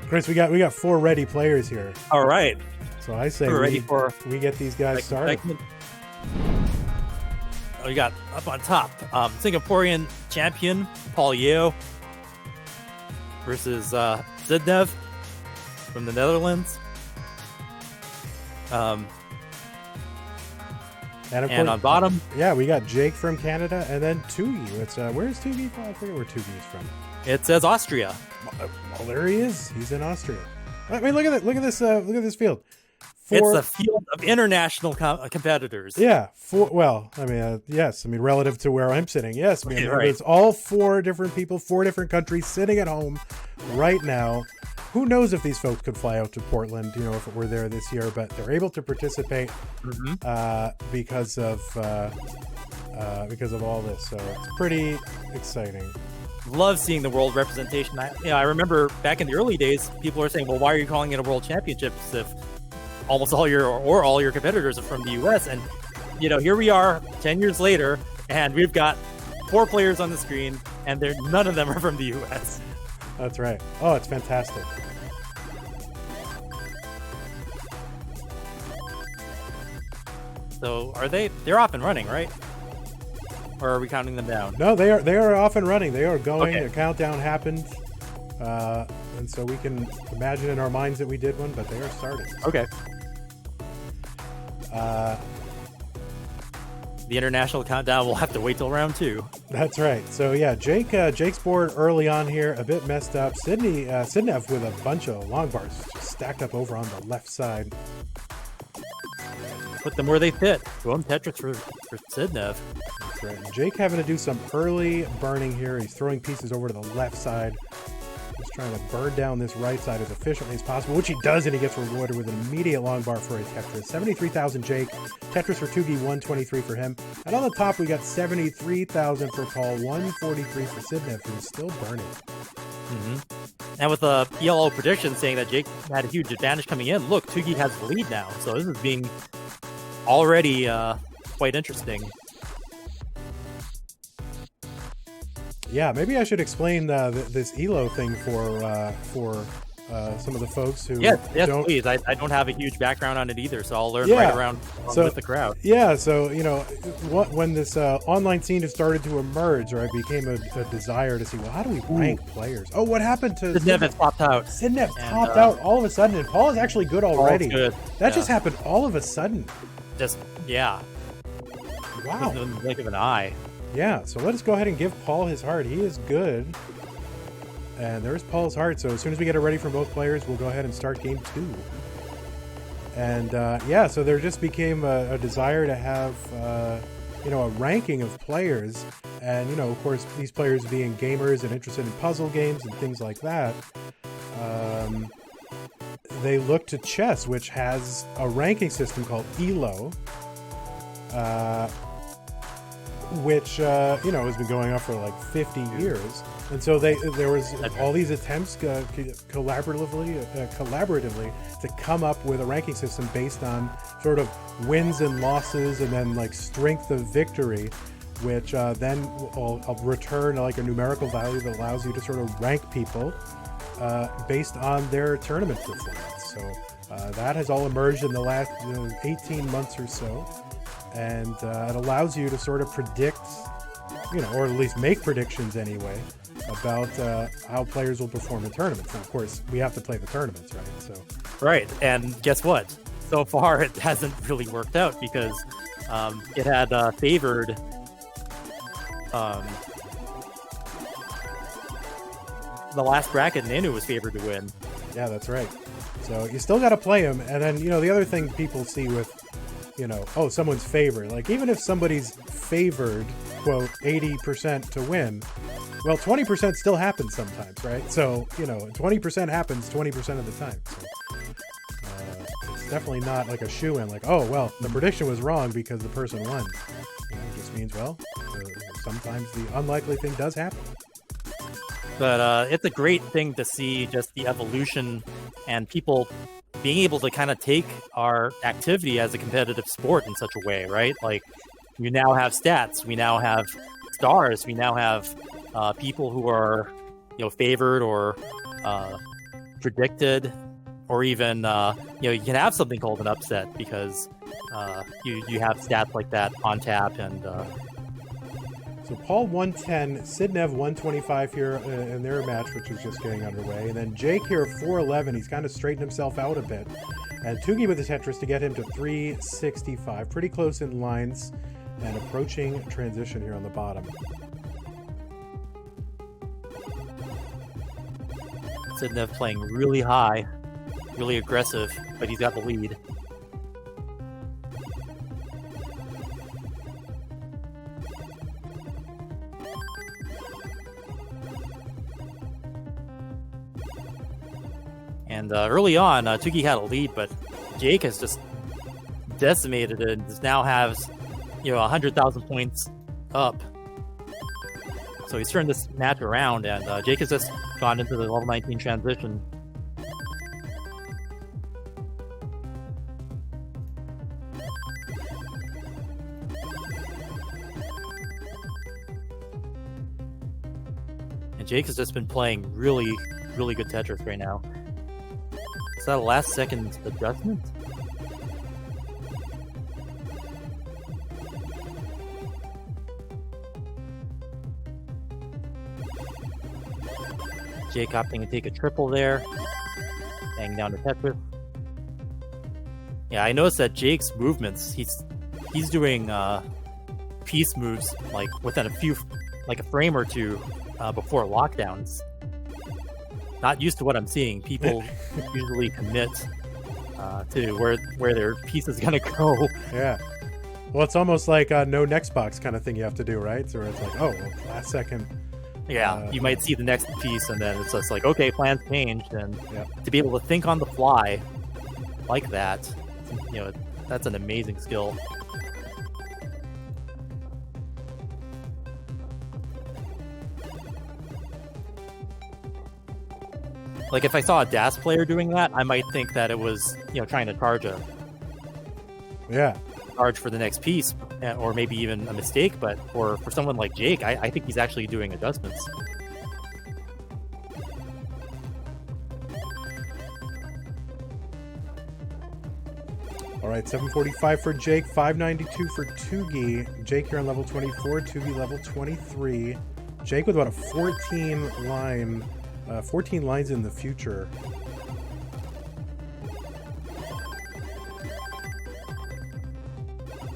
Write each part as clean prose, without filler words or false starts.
Chris, we got 4 ready players here. All right. So I say we get these guys started. We got up on top, Singaporean champion Paul Yeo versus Sidnev from the Netherlands. And on bottom, yeah, we got Jake from Canada, and then Tugi. Where's Tugi from? I forget where Tugi is from. It says Austria. Well, there he is. He's in Austria. I mean, look at that. Look at this. Look at this field. It's a field of international competitors. Yeah. Yes. I mean, relative to where I'm sitting, yes. I mean, right. It's all 4 different people, 4 different countries sitting at home right now. Who knows if these folks could fly out to Portland, if it were there this year, but they're able to participate because of all this. So it's pretty exciting. Love seeing the world representation. I remember back in the early days, people were saying, well, why are you calling it a world championships if almost all your competitors are from the US? And here we are 10 years later, and we've got 4 players on the screen, and none of them are from the US. That's right. Oh, it's fantastic. So they're off and running, right? Or are we counting them down? No, they are off and running. They are going. Okay. The countdown happened. And so we can imagine in our minds that we did one, but they are starting. Okay. The international countdown will have to wait till round 2. That's right. So yeah, Jake's board early on here, a bit messed up. Sidnev with a bunch of long bars just stacked up over on the left side. Put them where they fit. Going Tetris for Sidnev. That's right. And Jake having to do some early burning here. He's throwing pieces over to the left side. Just trying to burn down this right side as efficiently as possible, which he does, and he gets rewarded with an immediate long bar for a Tetris. 73,000 Jake. Tetris for Tugi, 123 for him. And on the top, we got 73,000 for Paul, 143 for Sidnev, who's still burning. And with the ELO prediction saying that Jake had a huge advantage coming in, look, Tugi has the lead now. So this is being already quite interesting. Yeah, maybe I should explain this ELO thing for some of the folks who yes, don't... please. I don't have a huge background on it either, so I'll learn right around with the crowd. Yeah, so when this online scene has started to emerge, or it became a desire to see, well, how do we rank players? Oh, what happened to Sidnev has popped out. Sidnev popped out all of a sudden, and Paul is actually good already. Good. That just happened all of a sudden. Wow. In the blink of an eye. Yeah, so let us go ahead and give Paul his heart. He is good. And there's Paul's heart. So as soon as we get it ready for both players, we'll go ahead and start game 2. And so there just became a desire to have, a ranking of players. And, of course, these players being gamers and interested in puzzle games and things like that, they look to chess, which has a ranking system called ELO. Which has been going on for like 50 years, and so there was all these attempts collaboratively to come up with a ranking system based on sort of wins and losses, and then like strength of victory, which then will return like a numerical value that allows you to sort of rank people based on their tournament performance. So that has all emerged in the last 18 months or so. And it allows you to sort of predict, or at least make predictions anyway, about how players will perform in tournaments. And of course, we have to play the tournaments, right? Right, and guess what? So far, it hasn't really worked out because it had favored the last bracket. Nenu was favored to win. Yeah, that's right. So you still got to play them, and then the other thing people see with someone's favored. Like, even if somebody's favored, quote, 80% to win, well, 20% still happens sometimes, right? So, 20% happens 20% of the time. So, it's definitely not like a shoo-in, like, oh, well, the prediction was wrong because the person won. It just means, well, sometimes the unlikely thing does happen. But it's a great thing to see just the evolution and people being able to kind of take our activity as a competitive sport in such a way, right? Like, we now have stats, we now have stars, we now have people who are, favored or predicted, or even you can have something called an upset because you have stats like that on tap. And so Paul 110, Sidnev 125 here in their match, which is just getting underway, and then Jake here 411. He's kind of straightened himself out a bit, and Tugi with the Tetris to get him to 365, pretty close in lines, and approaching transition here on the bottom. Sidnev playing really high, really aggressive, but he's got the lead. And early on, Tugi had a lead, but Jake has just decimated it and now has 100,000 points up. So he's turned this match around, and Jake has just gone into the level 19 transition. And Jake has just been playing really, really good Tetris right now. Is that a last second adjustment? Jake opting to take a triple there. Bang down to Tetris. Yeah, I noticed that Jake's movements, he's doing piece moves like within a frame or two before lockdowns. Not used to what I'm seeing. People usually commit to where their piece is gonna go. Yeah. Well, it's almost like a no next box kind of thing you have to do, right? So it's like, oh, well, last second. Yeah, you might see the next piece, and then it's just like, okay, plans changed, and yeah. To be able to think on the fly like that, that's an amazing skill. Like, if I saw a DAS player doing that, I might think that it was, trying to charge for the next piece, or maybe even a mistake. But for someone like Jake, I think he's actually doing adjustments. All right, 745 for Jake, 592 for Tugi. Jake here on level 24, Tugi level 23. Jake with about a 14 lines in the future.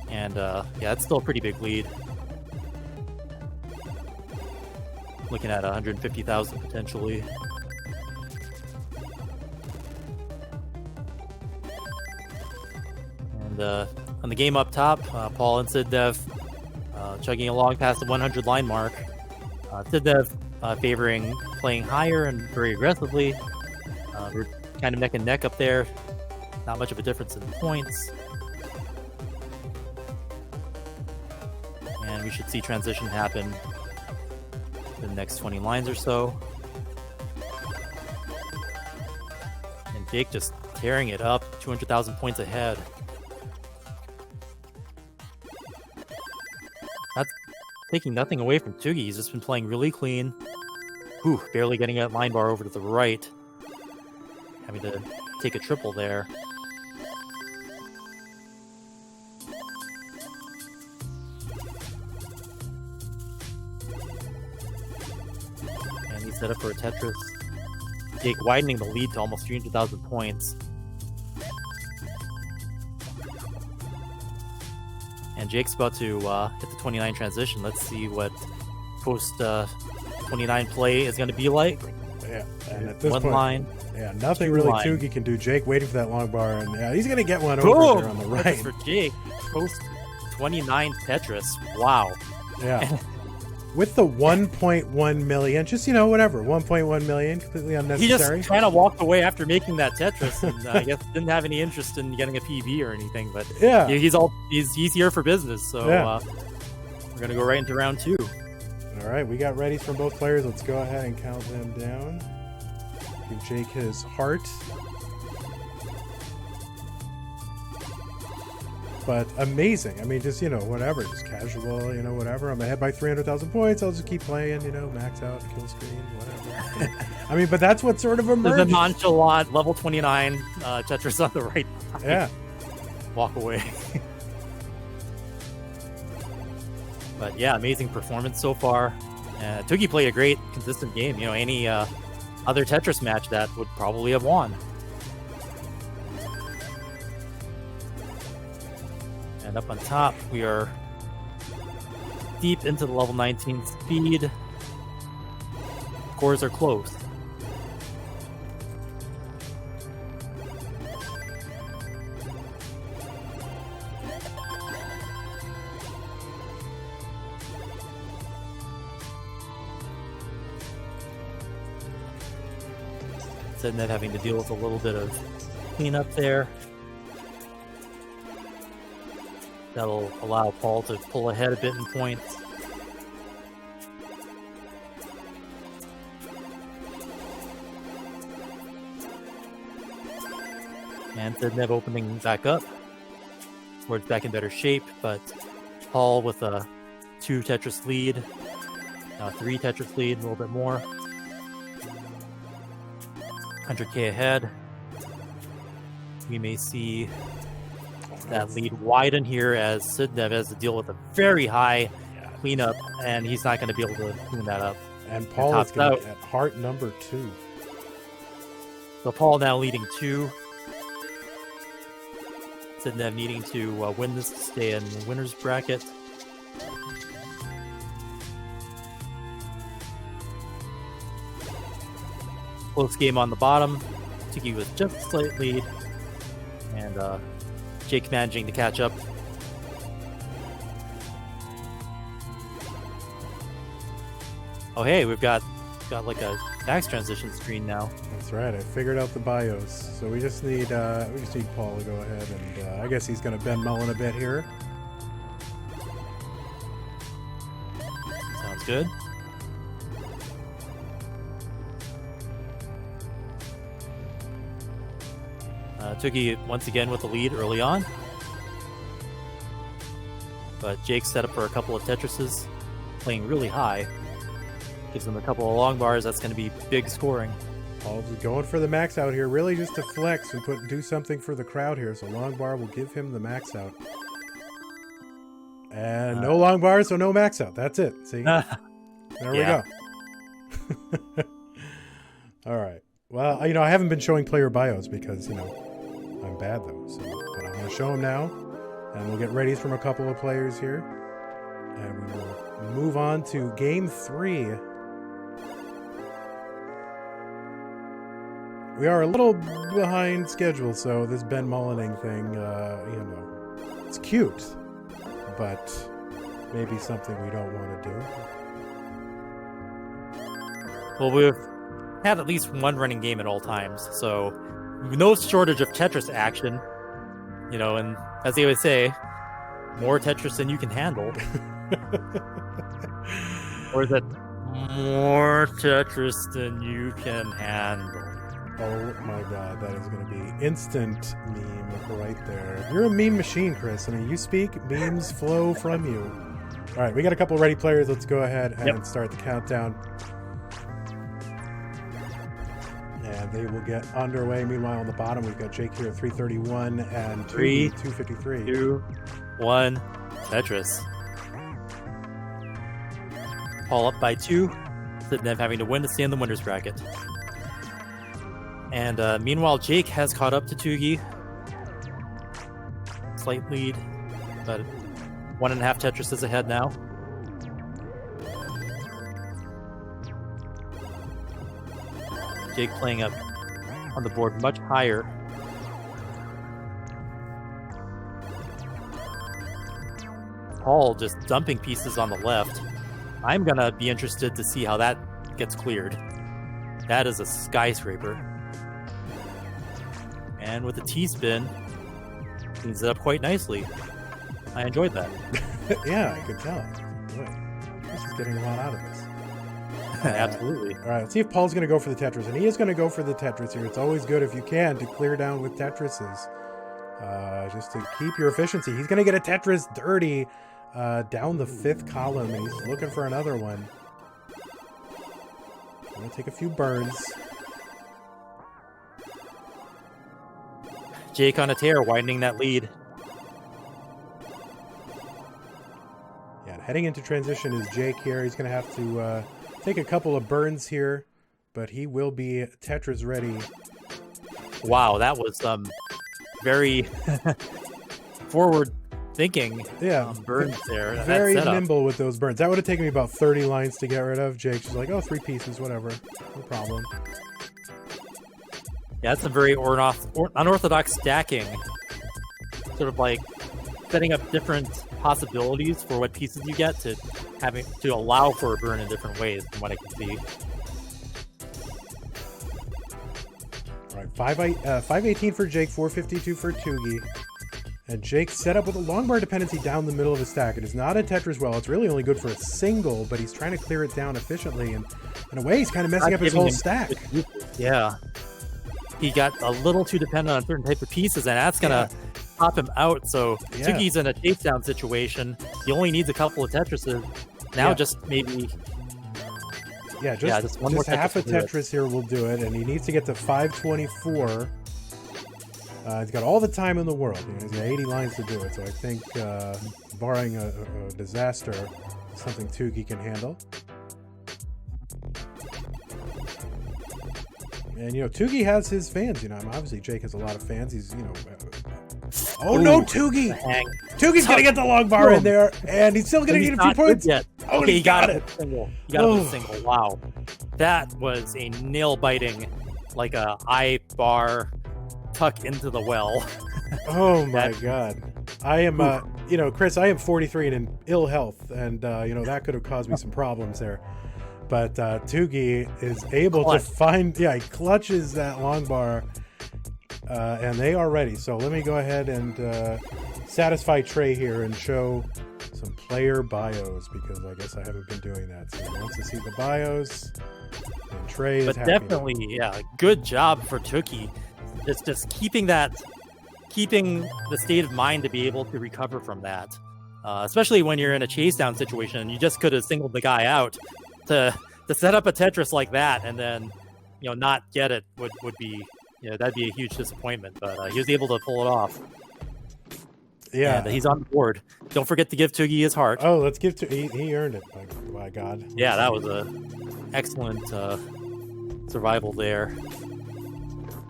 And it's still a pretty big lead. Looking at 150,000 potentially. And on the game up top, Paul and Sidnev chugging along past the 100 line mark. Sidnev favoring playing higher and very aggressively. We're kind of neck and neck up there. Not much of a difference in points. And we should see transition happen in the next 20 lines or so. And Jake just tearing it up, 200,000 points ahead. That's taking nothing away from Tugi. He's just been playing really clean. Whew, barely getting that line bar over to the right. Having to take a triple there. And he's set up for a Tetris. Jake widening the lead to almost 300,000 points. And Jake's about to hit the 29 transition. Let's see what post 29 play is going to be like. Yeah, and at this one point, line. Yeah, nothing really line. Tugi can do. Jake waiting for that long bar, and he's going to get one Boom! over there on the right. For Jake, post 29 Tetris. Wow. Yeah. With the 1.1 million, just, whatever, 1.1 million, completely unnecessary. He just kind of walked away after making that Tetris, and I guess didn't have any interest in getting a PB or anything. But yeah, he's here for business, so we're gonna go right into round 2. All right, we got readies from both players. Let's go ahead and count them down. Give Jake his heart. but amazing. I mean, just, you know, whatever, just casual, you know, whatever. I'm ahead by 300,000 points. I'll just keep playing, you know, max out, kill screen, whatever. I mean, but that's what sort of emerged. There's a nonchalant level 29 Tetris on the right side. Yeah. Walk away. But yeah, amazing performance so far. Tugi played a great, consistent game. You know, any other Tetris match that would probably have won. And up on top, we are deep into the level 19 speed. Scores are close. Sidnev having to deal with a little bit of cleanup there. That'll allow Paul to pull ahead a bit in points. And Sidnev opening back up. Board's back in better shape, but Paul with a 2 Tetris lead, 3 Tetris lead, a little bit more. 100k ahead. We may see that lead widen here as Sidnev has to deal with a very high cleanup, and he's not going to be able to clean that up. And Paul is going to be at heart number 2. So Paul now leading 2. Sidnev needing to win this to stay in the winner's bracket. Close game on the bottom. Tugi with just a slight lead. And Jake managing to catch up. Oh hey, we've got like a max transition screen now. That's right. I figured out the BIOS. So we just need Paul to go ahead, and I guess he's going to bend Mullen a bit here. Sounds good. Tugi once again with the lead early on. But Jake set up for a couple of Tetrises, playing really high. Gives him a couple of long bars. That's going to be big scoring. Paul's going for the max out here, really just to flex and do something for the crowd here. So long bar will give him the max out. And no long bar, so no max out. That's it. See? There we go. All right. Well, you know, I haven't been showing player bios because, you know, I'm bad though. So, but I'm going to show them now, and we'll get readies from a couple of players here, and we will move on to game 3. We are a little behind schedule, so this Ben Mullening thing, you know, it's cute, but maybe something we don't want to do. Well, we've had at least one running game at all times, so no shortage of Tetris action. You know, and as they always say, more Tetris than you can handle. Or is it more Tetris than you can handle? Oh my god, that is going to be instant meme right there. You're a meme machine, Chris. I mean, you speak, memes flow from you. All right, we got a couple of ready players. Let's go ahead and start the countdown. And they will get underway. Meanwhile, on the bottom, we've got Jake here at 331 and 253. 2, 1, Tetris. Paul up by 2. Sidnev having to win to stay in the winner's bracket. And meanwhile, Jake has caught up to Tugi. Slight lead, but 1.5 Tetris is ahead now. Jake playing up on the board much higher. Paul just dumping pieces on the left. I'm gonna be interested to see how that gets cleared. That is a skyscraper. And with the T-spin, cleans it up quite nicely. I enjoyed that. Yeah, I could tell. Boy, this is getting a lot out of this. Absolutely. All right, let's see if Paul's going to go for the Tetris. And he is going to go for the Tetris here. It's always good if you can to clear down with Tetrises. just to keep your efficiency. He's going to get a Tetris dirty down the 5th column, and he's looking for another one. Going to take a few burns. Jake on a tear, widening that lead. Yeah, heading into transition is Jake here. He's going to have to take a couple of burns here, but he will be Tetris ready. Wow, that was very forward thinking. Yeah, burns there. Very nimble with those burns. That would have taken me about 30 lines to get rid of. Jake's just like, oh, 3 pieces, whatever, no problem. Yeah, that's some very unorthodox stacking. Sort of like setting up different possibilities for what pieces you get to allow for a burn in different ways, from what I can see. All right, 518 for Jake, 452 for Tugi. And Jake set up with a long bar dependency down the middle of his stack. It is not a Tetris well. It's really only good for a single, but he's trying to clear it down efficiently. And in a way, he's kind of messing up his whole stack. Yeah. He got a little too dependent on certain type of pieces, and that's going to pop him out. So Tugi's in a chase down situation. He only needs a couple of Tetrises. Now just maybe... Yeah, just half a Tetris here will do it, and he needs to get to 524. He's got all the time in the world. He's got 80 lines to do it, so I think, barring a disaster, something Tugi can handle. And, Tugi has his fans, obviously Jake has a lot of fans. He's, oh, no, Tugi! Tugi's going to get the long bar in there, and he's still going to get a few points. Oh, okay, he got it. Single. He got it with a single. Wow. That was a nail-biting, like a eye-bar tuck into the well. Oh, my God. I am, Chris, I am 43 and in ill health, and, that could have caused me some problems there. But Tugi is able to find, he clutches that long bar, and they are ready. So let me go ahead and satisfy Trey here and show some player bios, because I guess I haven't been doing that. So he wants to see the bios, and Trey is happy. But definitely, good job for Tugi. Just keeping the state of mind to be able to recover from that. Especially when you're in a chase down situation, you just could have singled the guy out. To set up a Tetris like that and then not get it would be that'd be a huge disappointment, but he was able to pull it off. And he's on the board. Don't forget to give Tugi his heart. Oh, let's give he earned it, by God. Yeah, that was a excellent survival there.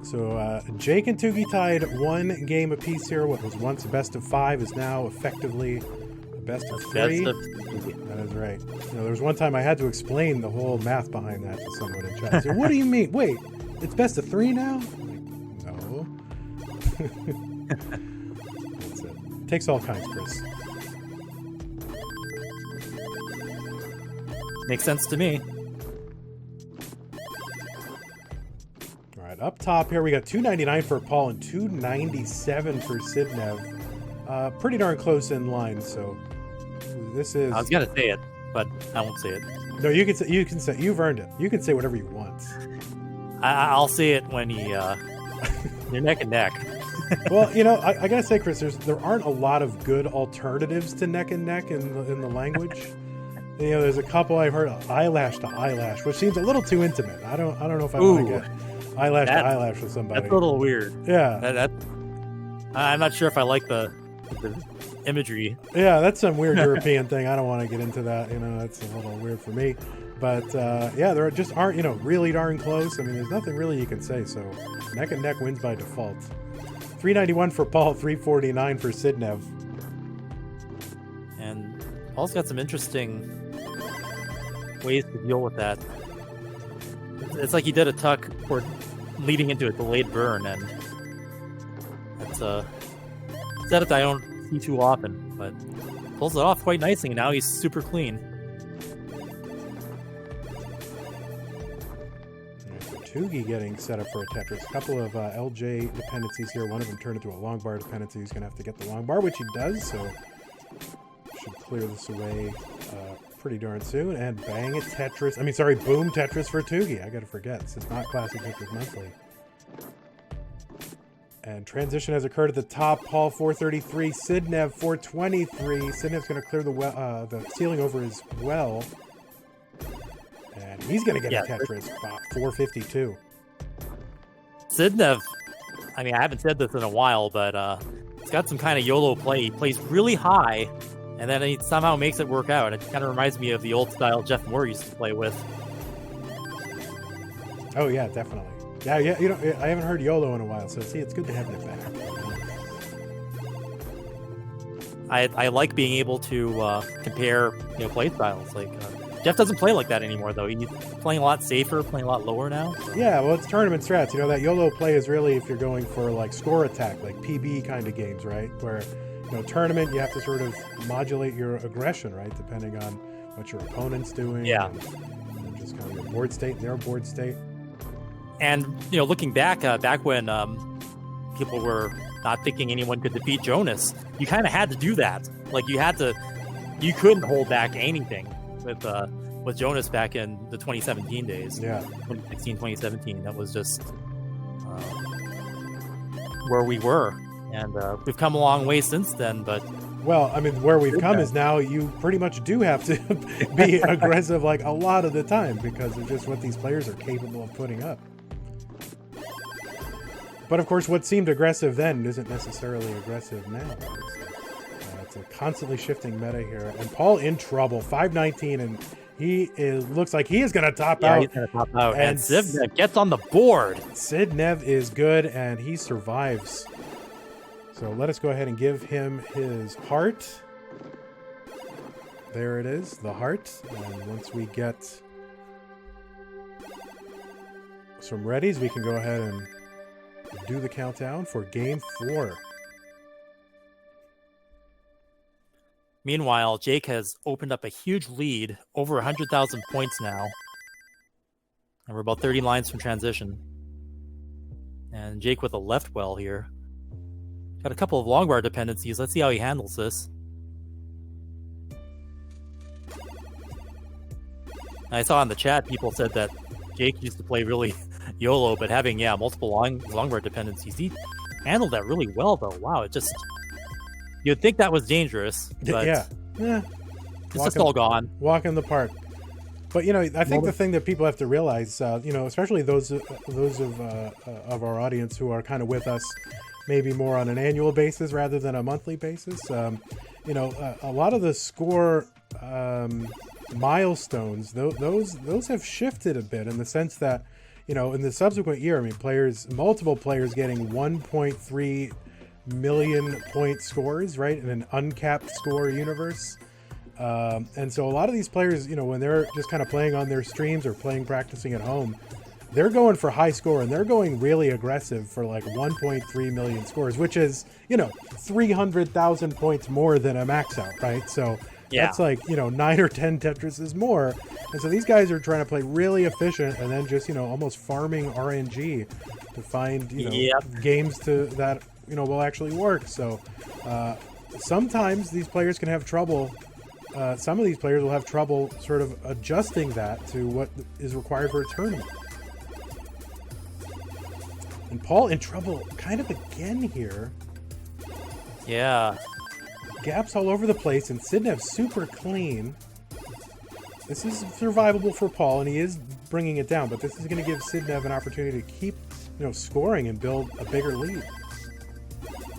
So Jake and Tugi tied 1 game apiece here. What was once a best of 5 is now effectively best of 3. That is right. There was one time I had to explain the whole math behind that to someone in chat. So, what do you mean? Wait, it's best of 3 now? No. That's it. Takes all kinds, Chris. Makes sense to me. All right, up top here we got 299 for Paul and 297 for Sidnev. Pretty darn close in line, so this is... I was going to say it, but I won't say it. No, you can say you've earned it. You can say whatever you want. I'll say it when you're neck and neck. Well, I gotta say, Chris, there aren't a lot of good alternatives to neck and neck in the language. There's a couple I've heard, eyelash to eyelash, which seems a little too intimate. I don't know if I want to get eyelash to eyelash with somebody. That's a little weird. Yeah. I'm not sure if I like the imagery. Yeah, that's some weird European thing. I don't want to get into that. That's a little weird for me. But there just aren't, really darn close. I mean, there's nothing really you can say. So neck and neck wins by default. 391 for Paul, 349 for Sidnev. And Paul's got some interesting ways to deal with that. It's like he did a tuck for leading into a delayed burn, and that's a setup that I don't see too often, but pulls it off quite nicely. Now he's super clean. Tugi getting set up for a Tetris. A couple of LJ dependencies here. One of them turned into a long bar dependency. He's going to have to get the long bar, which he does, so should clear this away pretty darn soon. And bang, a Tetris. I mean, sorry, boom Tetris for Tugi. I got to forget. This is not Classic Tetris Monthly. And transition has occurred at the top. Paul 433, Sidnev 423. Sidnev's going to clear the ceiling over his well. And he's going to get a Tetris 452. Sidnev, I mean, I haven't said this in a while, but he's got some kind of YOLO play. He plays really high, and then he somehow makes it work out. It kind of reminds me of the old style Jeff Moore used to play with. Oh, yeah, definitely. Yeah, you know, I haven't heard YOLO in a while, so see, it's good to have it back. I like being able to compare, play styles. Like Jeff doesn't play like that anymore, though. He's playing a lot safer, playing a lot lower now. Yeah, well, it's tournament strats. You know, that YOLO play is really if you're going for like score attack, like PB kind of games, right? Where, tournament, you have to sort of modulate your aggression, right? Depending on what your opponent's doing. Yeah. And just kind of your board state, their board state. And, looking back when people were not thinking anyone could defeat Jonas, you kind of had to do that. Like, you couldn't hold back anything with Jonas back in the 2017 days. Yeah. 2016, 2017. That was just where we were. And we've come a long way since then, but... Well, I mean, where we've come is now you pretty much do have to be aggressive like a lot of the time because of just what these players are capable of putting up. But of course, what seemed aggressive then isn't necessarily aggressive now. It's a constantly shifting meta here. And Paul in trouble, 519, and looks like he is going to top out. He's going to top out. And Sidnev gets on the board. Sidnev is good, and he survives. So let us go ahead and give him his heart. There it is, the heart. And once we get some readies, we can go ahead and do the countdown for game 4. Meanwhile, Jake has opened up a huge lead, over 100,000 points now. And we're about 30 lines from transition. And Jake with a left well here. Got a couple of long bar dependencies. Let's see how he handles this. I saw in the chat people said that Jake used to play really YOLO, but having multiple long bar dependencies, he handled that really well though. Wow, it just you'd think that was dangerous, but it's just all gone. Walk in the park. But I think the thing that people have to realize, especially those of our audience who are kind of with us, maybe more on an annual basis rather than a monthly basis. A lot of the score milestones, those have shifted a bit in the sense that, in the subsequent year, I mean, multiple players getting 1.3 million point scores, right, in an uncapped score universe. And so a lot of these players, when they're just kind of playing on their streams or practicing at home, they're going for high score and they're going really aggressive for like 1.3 million scores, which is, 300,000 points more than a Maxout, right? So that's like, 9 or 10 Tetrises more. And so these guys are trying to play really efficient and then just, almost farming RNG to find, games that, will actually work. So sometimes these players can have trouble. Some of these players will have trouble sort of adjusting that to what is required for a tournament. And Paul in trouble kind of again here. Yeah. Gaps all over the place, and Sidnev super clean. This is survivable for Paul, and he is bringing it down, but this is going to give Sidnev an opportunity to keep, scoring and build a bigger lead.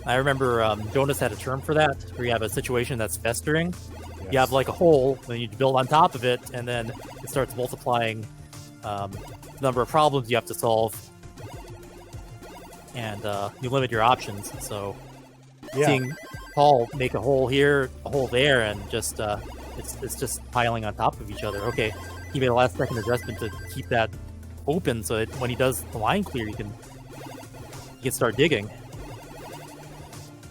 I remember Jonas had a term for that, where you have a situation that's festering. Yes. You have like a hole, then you build on top of it, and then it starts multiplying the number of problems you have to solve. And you limit your options. So seeing Paul make a hole here, a hole there, and just it's just piling on top of each other. Okay, he made a last second adjustment to keep that open so that when he does the line clear, you can start digging.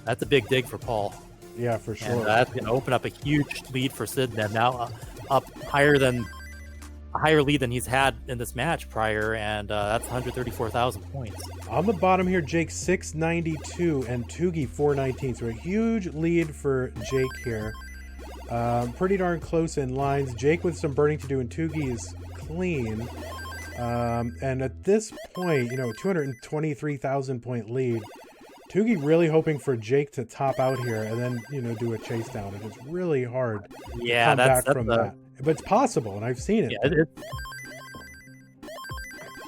That's a big dig for Paul. Yeah, for sure. And that's going to open up a huge lead for Sidnev. Now up a higher lead than he's had in this match prior, and that's 134,000 points. On the bottom here, Jake 692 and Tugi 419. So a huge lead for Jake here. Pretty darn close in lines. Jake with some burning to do, and Tugi is clean. And at this point, 223,000 point lead. Tugi really hoping for Jake to top out here and then, you know, do a chase down. It is really hard to come back from that. But it's possible, and I've seen it. Yeah,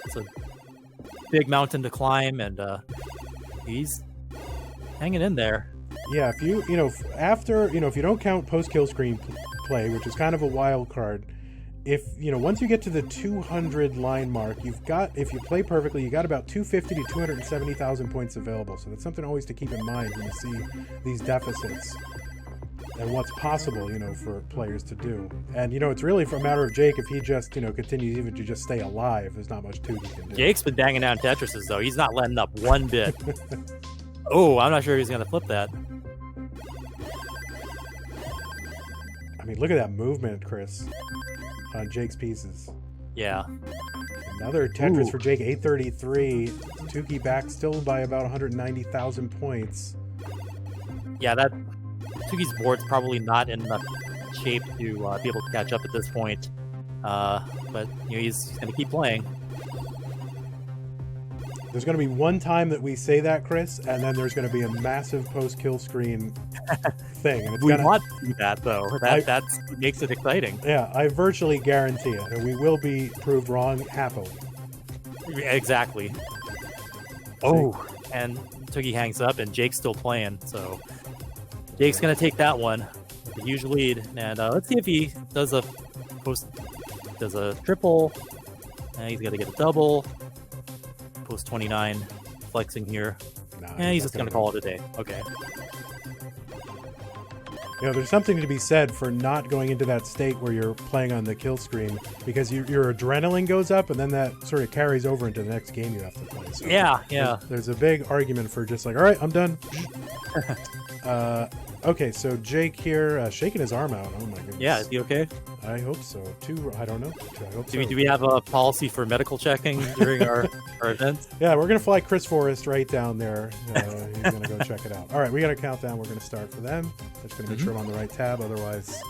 it's a big mountain to climb, and he's hanging in there. Yeah, if you know, after, you know, if you don't count post-kill screen play, which is kind of a wild card, if, you know, once you get to the 200 line mark, you've got, if you play perfectly, you got about 250 to 270,000 points available. So that's something always to keep in mind when you see these deficits and what's possible, you know, for players to do. And, you know, it's really for a matter of Jake, if he just, you know, continues even to just stay alive, there's not much Tugi can do. Jake's been banging down Tetrises, though. He's not letting up one bit. Oh, I'm not sure he's going to flip that. I mean, look at that movement, Chris, on Jake's pieces. Yeah. Another Tetris for Jake, 833. Tugi back still by about 190,000 points. Yeah, that Tugi's board's probably not in enough shape to be able to catch up at this point. But, you know, he's going to keep playing. There's going to be one time that we say that, Chris, and then there's going to be a massive post-kill screen thing. And it's We want to do that, though. That's what makes it exciting. Yeah, I virtually guarantee it, and we will be proved wrong happily. Exactly. Oh, and Tugi hangs up, and Jake's still playing, so Jake's going to take that one with a huge lead. And let's see if he does a triple. And he's got to get a double. Post 29 flexing here. Nah, he's just going to call it a day. Okay. You know, there's something to be said for not going into that state where you're playing on the kill screen, because your adrenaline goes up, and then that sort of carries over into the next game you have to play. So yeah. There's a big argument for just like, all right, I'm done. Okay, so Jake here shaking his arm out. Oh my goodness. Yeah, is he okay? I hope so. I don't know. I hope so. Do we have a policy for medical checking during our events? Yeah, we're going to fly Chris Foryst right down there. He's going to go check it out. All right, we got a countdown. We're going to start for them. Just going to make sure I'm on the right tab. Otherwise,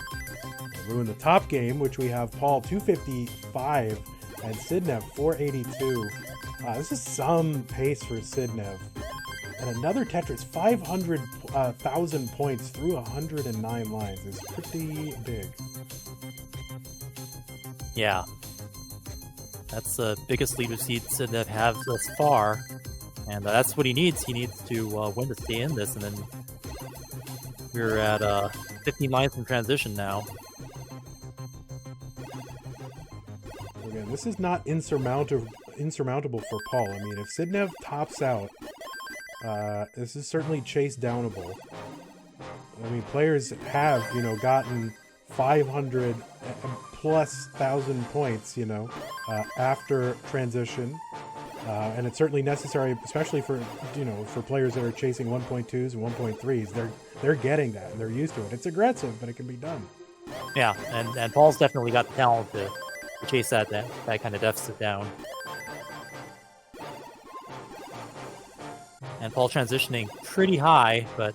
I'll ruin the top game, which we have Paul 255 and Sidnev 482. This is some pace for Sidnev. And another Tetris, 500,000 points through 109 lines is pretty big. Yeah. That's the biggest lead we've seen Sidnev have thus far. And that's what he needs. He needs to win to stay in this. And then we're at 15 lines from transition now. Again, this is not insurmountable for Paul. I mean, if Sidnev tops out, this is certainly chase downable. I mean, players have, you know, gotten 500 plus thousand points, you know, after transition. And it's certainly necessary, especially for, you know, for players that are chasing 1.2s and 1.3s. They're getting that, and they're used to it. It's aggressive, but it can be done. Yeah, and Paul's definitely got the talent to chase that kind of deficit down. And Paul transitioning pretty high, but...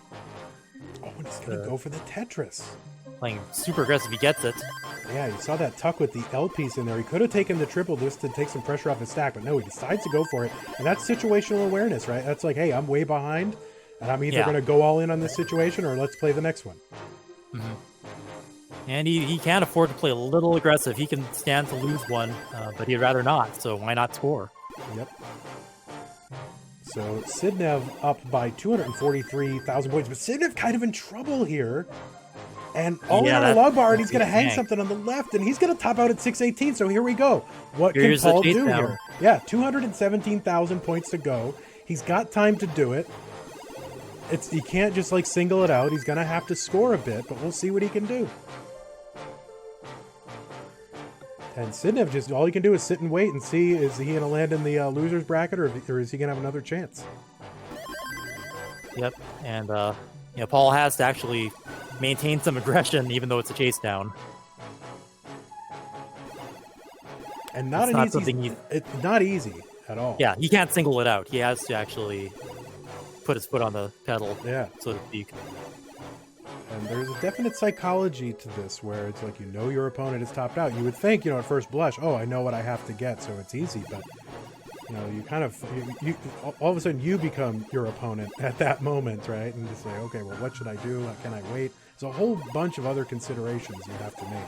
Oh, and he's going to go for the Tetris. Playing super aggressive, he gets it. Yeah, you saw that tuck with the L piece in there. He could have taken the triple just to take some pressure off his stack, but no, he decides to go for it. And that's situational awareness, right? That's like, hey, I'm way behind, and I'm either going to go all in on this situation, or let's play the next one. Mm-hmm. And he can't afford to play a little aggressive. He can stand to lose one, but he'd rather not, so why not score? Yep. So Sidnev up by 243,000 points, but Sidnev kind of in trouble here. And all in on a log bar, and he's going to hang something on the left, and he's going to top out at 618. So here we go. What can Paul do here? Yeah, 217,000 points to go. He's got time to do it. He can't just like single it out. He's going to have to score a bit, but we'll see what he can do. And Sidnev, just all he can do is sit and wait and see, is he going to land in the loser's bracket, or is he going to have another chance? Yep, and you know, Paul has to actually maintain some aggression, even though it's a chase down. And it's not easy at all. Yeah, he can't single it out. He has to actually put his foot on the pedal, so to speak. And there's a definite psychology to this, where it's like, you know, your opponent is topped out. You would think, you know, at first blush, oh, I know what I have to get, so it's easy. But, you know, you kind of, all of a sudden you become your opponent at that moment, right? And just say, okay, well, what should I do? Can I wait? There's a whole bunch of other considerations you have to make.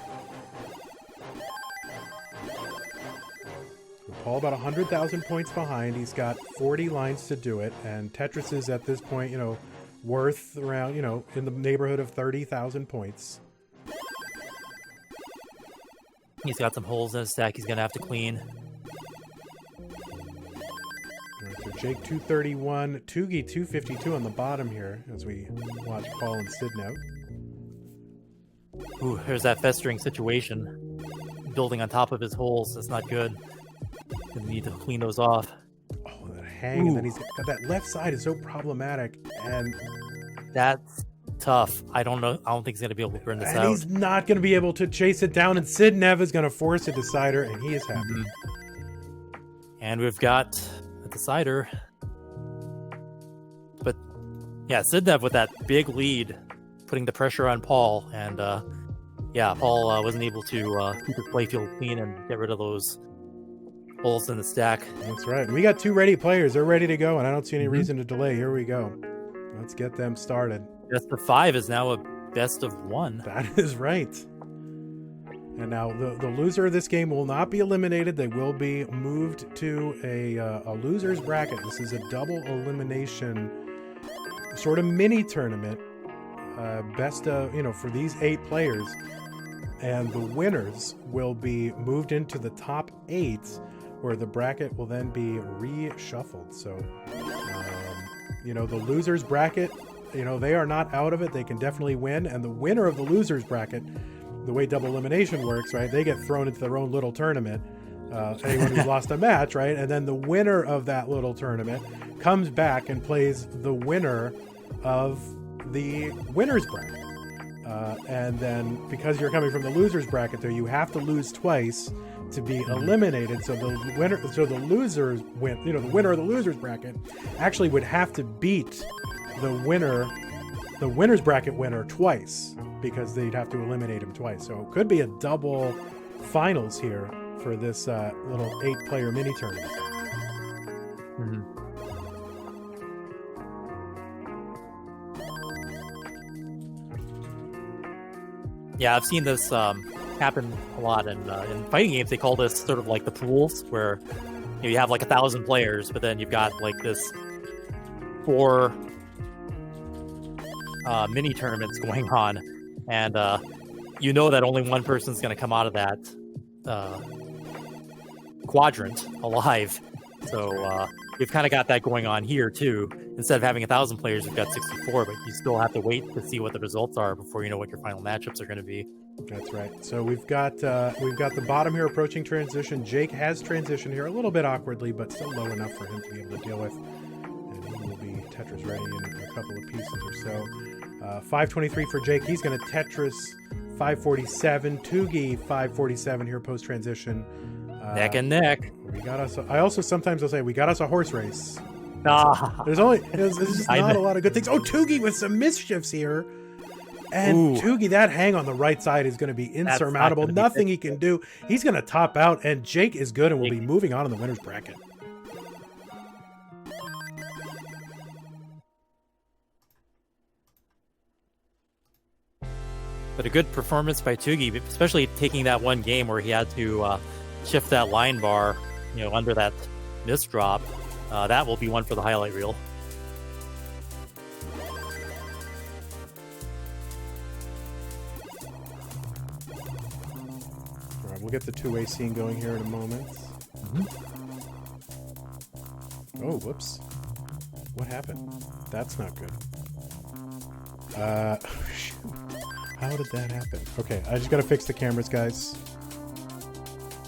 Paul about 100,000 points behind. He's got 40 lines to do it, and Tetris is at this point, you know, worth around, you know, in the neighborhood of 30,000 points. He's got some holes in his stack he's going to have to clean. All right, so Jake 231, Tugi 252 on the bottom here as we watch Paul and Sidnev. Ooh, here's that festering situation. Building on top of his holes. That's not good. Gonna need to clean those off. Oh, that hang, and then he's got that left side is so problematic, and that's tough. I don't know. I don't think he's gonna be able to burn this out. He's not gonna be able to chase it down, and Sidnev is gonna force a decider, and he is happy. And we've got a decider. But yeah, Sidnev with that big lead, putting the pressure on Paul, and yeah, Paul wasn't able to keep his playfield clean and get rid of those holes in the stack. That's right. We got 2 ready players. They're ready to go, and I don't see any reason to delay. Here we go. Let's get them started. Best of 5 is now a best of 1. That is right. And now the loser of this game will not be eliminated. They will be moved to a loser's bracket. This is a double elimination sort of mini tournament. Best of, you know, for these 8 players. And the winners will be moved into the top 8, where the bracket will then be reshuffled. So, you know, the loser's bracket, you know, they are not out of it. They can definitely win. And the winner of the loser's bracket, the way double elimination works, right? They get thrown into their own little tournament. Anyone who's lost a match, right? And then the winner of that little tournament comes back and plays the winner of the winner's bracket. And then because you're coming from the loser's bracket, though, you have to lose twice to be eliminated. So the winner, so the losers win. You know, the winner of the loser's bracket actually would have to beat the winner, the winner's bracket winner, twice, because they'd have to eliminate him twice. So it could be a double finals here for this little 8-player mini tournament. Yeah, I've seen this happen a lot in fighting games. They call this sort of like the pools, where you have like 1,000 players, but then you've got like this 4 mini tournaments going on, and you know that only one person's going to come out of that quadrant alive. So we've kind of got that going on here too. Instead of having 1,000 players, we've got 64, but you still have to wait to see what the results are before you know what your final matchups are going to be. That's right. So we've got the bottom here approaching transition. Jake has transitioned here a little bit awkwardly, but still low enough for him to be able to deal with. And he will be Tetris ready in a couple of pieces or so. 523 for Jake. He's going to Tetris 547. Tugi 547 here post transition. Neck and neck. We got us. I also sometimes will say we got us a horse race. There's just not a lot of good things. Oh, Tugi with some mischiefs here. And Tugi, that hang on the right side is going to be insurmountable. Nothing he can do. He's going to top out, and Jake is good and will be moving on in the winner's bracket. But a good performance by Tugi, especially taking that one game where he had to shift that line bar, you know, under that miss drop. That will be one for the highlight reel. All right, we'll get the two-way scene going here in a moment. Oh, whoops. What happened? That's not good. Shoot. How did that happen? Okay, I just got to fix the cameras, guys.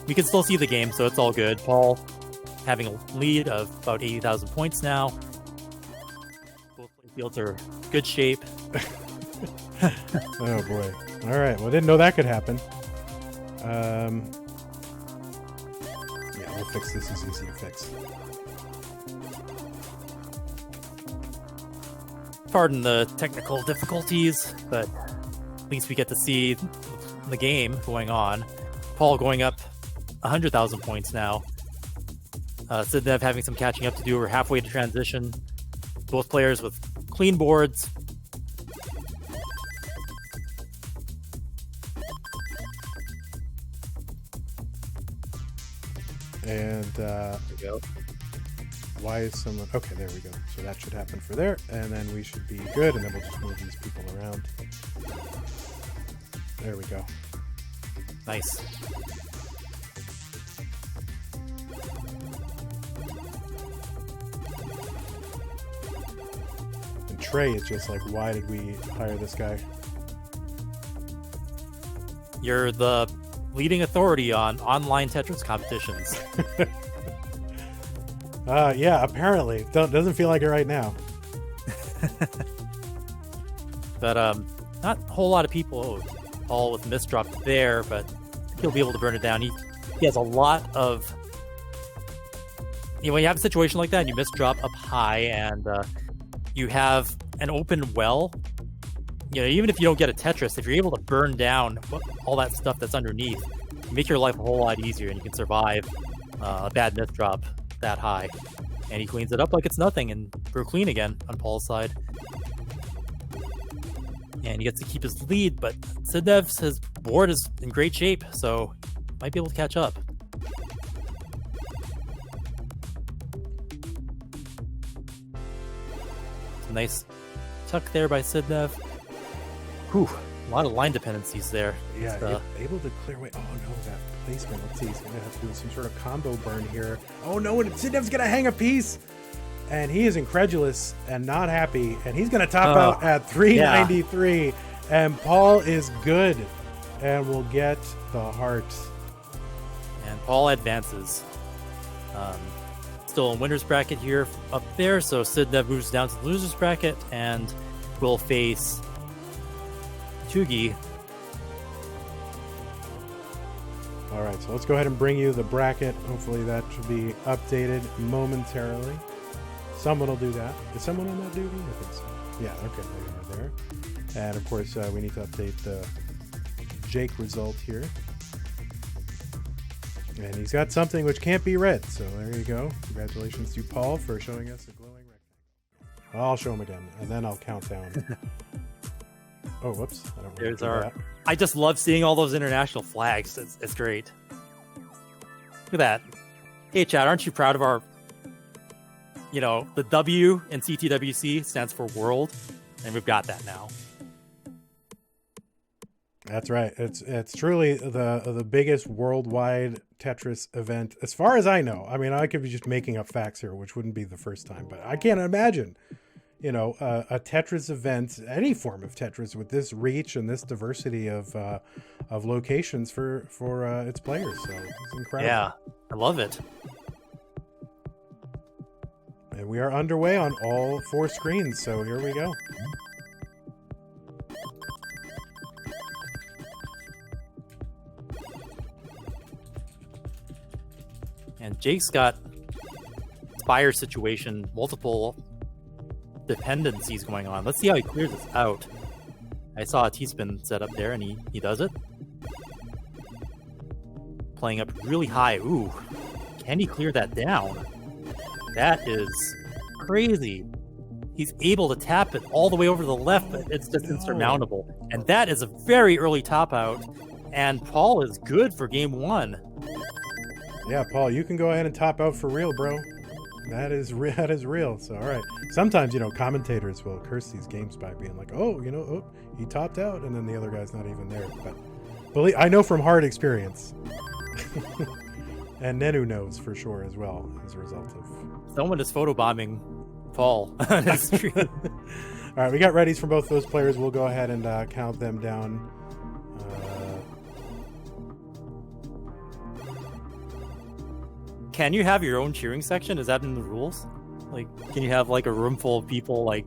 We can still see the game, so it's all good. Paul having a lead of about 80,000 points now. Both fields are good shape. Oh boy. All right. Well, I didn't know that could happen. Yeah, we'll fix this. It's easy to fix. Pardon the technical difficulties, but at least we get to see the game going on. Paul going up 100,000 points now. Sidnev having some catching up to do. We're halfway to transition. Both players with clean boards. And There we go. why is someone... Okay, there we go. So that should happen for there. And then we should be good. And then we'll just move these people around. There we go. Nice. And Trey is just like, why did we hire this guy? You're the leading authority on online Tetris competitions. Yeah, apparently. Doesn't feel like it right now. But not a whole lot of people all with misdrop there, but he'll be able to burn it down. He has a lot of... when you have a situation like that and you misdrop up high and you have an open well, even if you don't get a Tetris, if you're able to burn down all that stuff that's underneath, you make your life a whole lot easier and you can survive a bad misdrop that high. And he cleans it up like it's nothing, and we're clean again on Paul's side. And he gets to keep his lead, but Sidnev's his board is in great shape, so might be able to catch up. Nice tuck there by Sidnev. Whew, a lot of line dependencies there. Yeah, able to clear away. Oh no, that placement. Let's see, he's gonna have to do some sort of combo burn here. Oh no, and Sidnev's gonna hang a piece, and he is incredulous and not happy, and he's gonna top out at 393. Yeah. And Paul is good, and will get the heart. And Paul advances. Still in winner's bracket here up there, so Sidnev moves down to the loser's bracket and will face Tugi. All right, so let's go ahead and bring you the bracket. Hopefully that should be updated momentarily. Someone will do that. Is someone on that duty? I think so. Yeah, okay, they are there. And of course, we need to update the Jake result here. And he's got something which can't be read, so there you go. Congratulations to Paul for showing us a glowing rectangle. I'll show him again, and then I'll count down. Oh, whoops. I don't There's our... That. I just love seeing all those international flags. It's great. Look at that. Hey, Chad, aren't you proud of our... the W in CTWC stands for World, and we've got that now. That's right. It's truly the biggest worldwide Tetris event, as far as I know. I mean, I could be just making up facts here, which wouldn't be the first time, but I can't imagine, a Tetris event, any form of Tetris, with this reach and this diversity of locations for its players. So it's incredible. Yeah, I love it. And we are underway on all 4 screens. So here we go. And Jake's got Spire situation, multiple dependencies going on. Let's see how he clears this out. I saw a T-spin set up there, and he does it. Playing up really high. Ooh, can he clear that down? That is crazy. He's able to tap it all the way over to the left, but it's just insurmountable. And that is a very early top out, and Paul is good for game 1. Yeah, Paul, you can go ahead and top out for real, bro. That is real. So, all right. Sometimes, commentators will curse these games by being like, oh, he topped out, and then the other guy's not even there. But I know from hard experience. And Nenu knows for sure as well, as a result of... Someone is photobombing Paul on his stream. All right, we got readies from both those players. We'll go ahead and count them down. Can you have your own cheering section? Is that in the rules? Like, can you have like a room full of people like?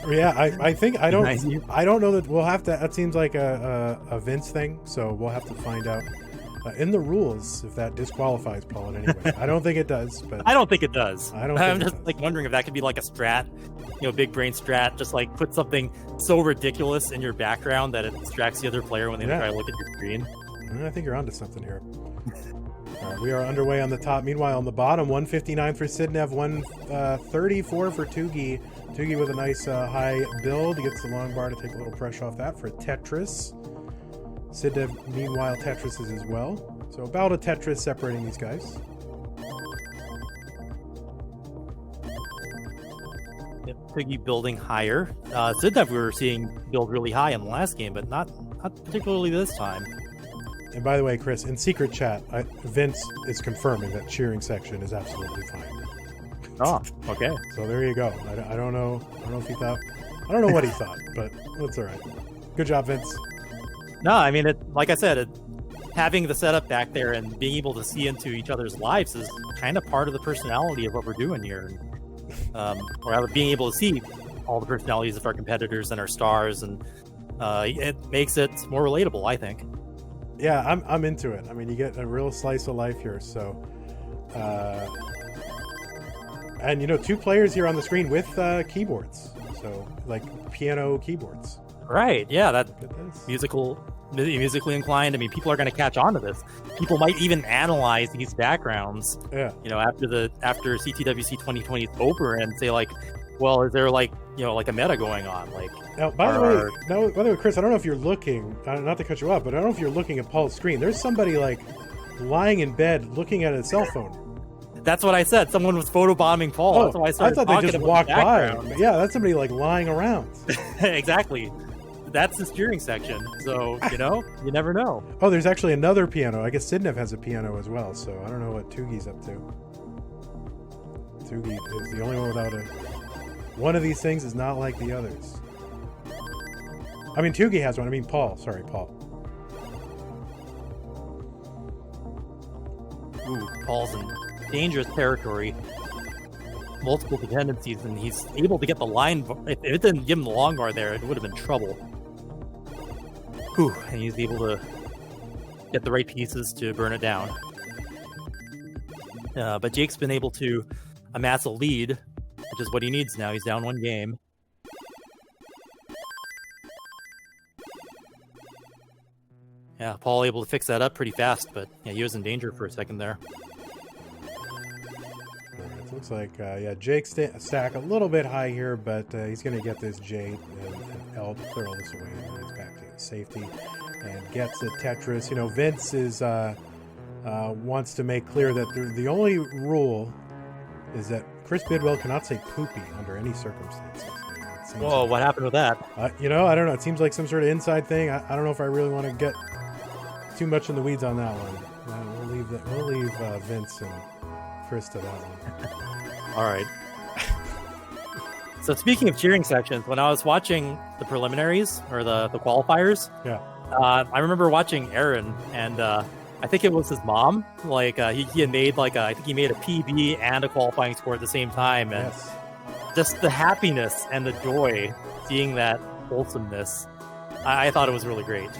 Yeah, I think I don't know that we'll have to. That seems like a Vince thing, so we'll have to find out in the rules if that disqualifies Paul in any way. I don't think it does, but I don't think it does. I'm just like wondering if that could be like a strat, big brain strat. Just like put something so ridiculous in your background that it distracts the other player when they try to look at your screen. I think you're onto something here. All right, we are underway on the top. Meanwhile, on the bottom, 159 for Sidnev, 134 for Tugi. Tugi with a nice high build. He gets the long bar to take a little pressure off that for Tetris. Sidnev, meanwhile, Tetris is as well. So about a Tetris separating these guys. Yep, Tugi building higher. Sidnev we were seeing build really high in the last game, but not particularly this time. And by the way, Chris, in secret chat, Vince is confirming that cheering section is absolutely fine. Oh, okay. So there you go. I don't know. I don't know if he thought. I don't know what he thought, but that's all right. Good job, Vince. No, I mean, like I said, having the setup back there and being able to see into each other's lives is kind of part of the personality of what we're doing here. Or rather, being able to see all the personalities of our competitors and our stars, and it makes it more relatable, I think. Yeah, I'm into it. I mean, you get a real slice of life here. So, and you know, 2 players here on the screen with keyboards. So, like piano keyboards. Right. Yeah. That musically inclined. I mean, people are going to catch on to this. People might even analyze these backgrounds. Yeah. You know, after CTWC 2020 is over, and say like, well, is there like a meta going on? Like, now, by the way, Chris, I don't know if you're looking, not to cut you off, but I don't know if you're looking at Paul's screen. There's somebody like lying in bed looking at a cell phone. That's what I said. Someone was photobombing Paul. Oh, That's why I started thought they just walked by. But Yeah, that's somebody like lying around. Exactly. That's the steering section. So, you never know. Oh, there's actually another piano. I guess Sidnev has a piano as well, so I don't know what Tugi's up to. Tugi is the only one without a... One of these things is not like the others. I mean, Tugi has one. I mean, Paul. Sorry, Paul. Ooh, Paul's in dangerous territory. Multiple dependencies, and he's able to get the line. If it didn't give him the long bar there, it would have been trouble. Whew, and he's able to get the right pieces to burn it down. But Jake's been able to amass a lead, which is what he needs now. He's down 1 game. Yeah, Paul able to fix that up pretty fast, but yeah, he was in danger for a second there. It looks like, Jake's stack a little bit high here, but he's going to get this J and L to clear all this away. And he's back to safety and gets a Tetris. You know, Vince is wants to make clear that the only rule is that Chris Bidwell cannot say poopy under any circumstances. Whoa, what happened with that? I don't know. It seems like some sort of inside thing. I don't know if I really want to get too much in the weeds on that one. We'll leave Vince and Chris to that one. All right. So speaking of cheering sections, when I was watching the preliminaries or the qualifiers, yeah, I remember watching Aaron, and I think it was his mom. Like he had made I think he made a PB and a qualifying score at the same time, and yes. Just the happiness and the joy seeing that wholesomeness, I thought it was really great.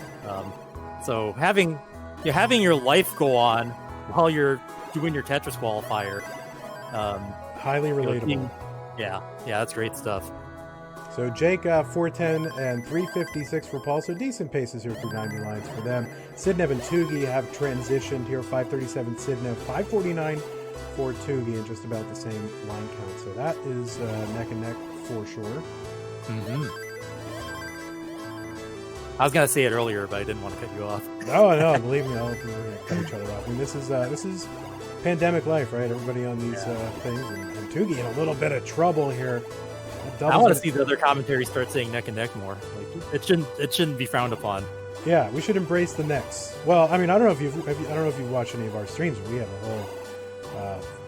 So having your life go on while you're doing your Tetris qualifier, highly relatable. Yeah, that's great stuff. So Jake 410 and 356 for Paul, so decent paces here through 90 lines for them. Sidnev and Tugi have transitioned here, 537 Sidnev, 549 for Tugi, and just about the same line count. So that is neck and neck for sure. Mm-hmm. I was gonna say it earlier, but I didn't want to cut you off. No, believe me, we're gonna cut each other off. I mean, this is pandemic life, right? Everybody on these things, and Tugi in a little bit of trouble here. I want to see the other commentaries start saying neck and neck more. Like it shouldn't be frowned upon. Yeah, we should embrace the necks. Well, I mean, I don't know if you've watched any of our streams, but we have a whole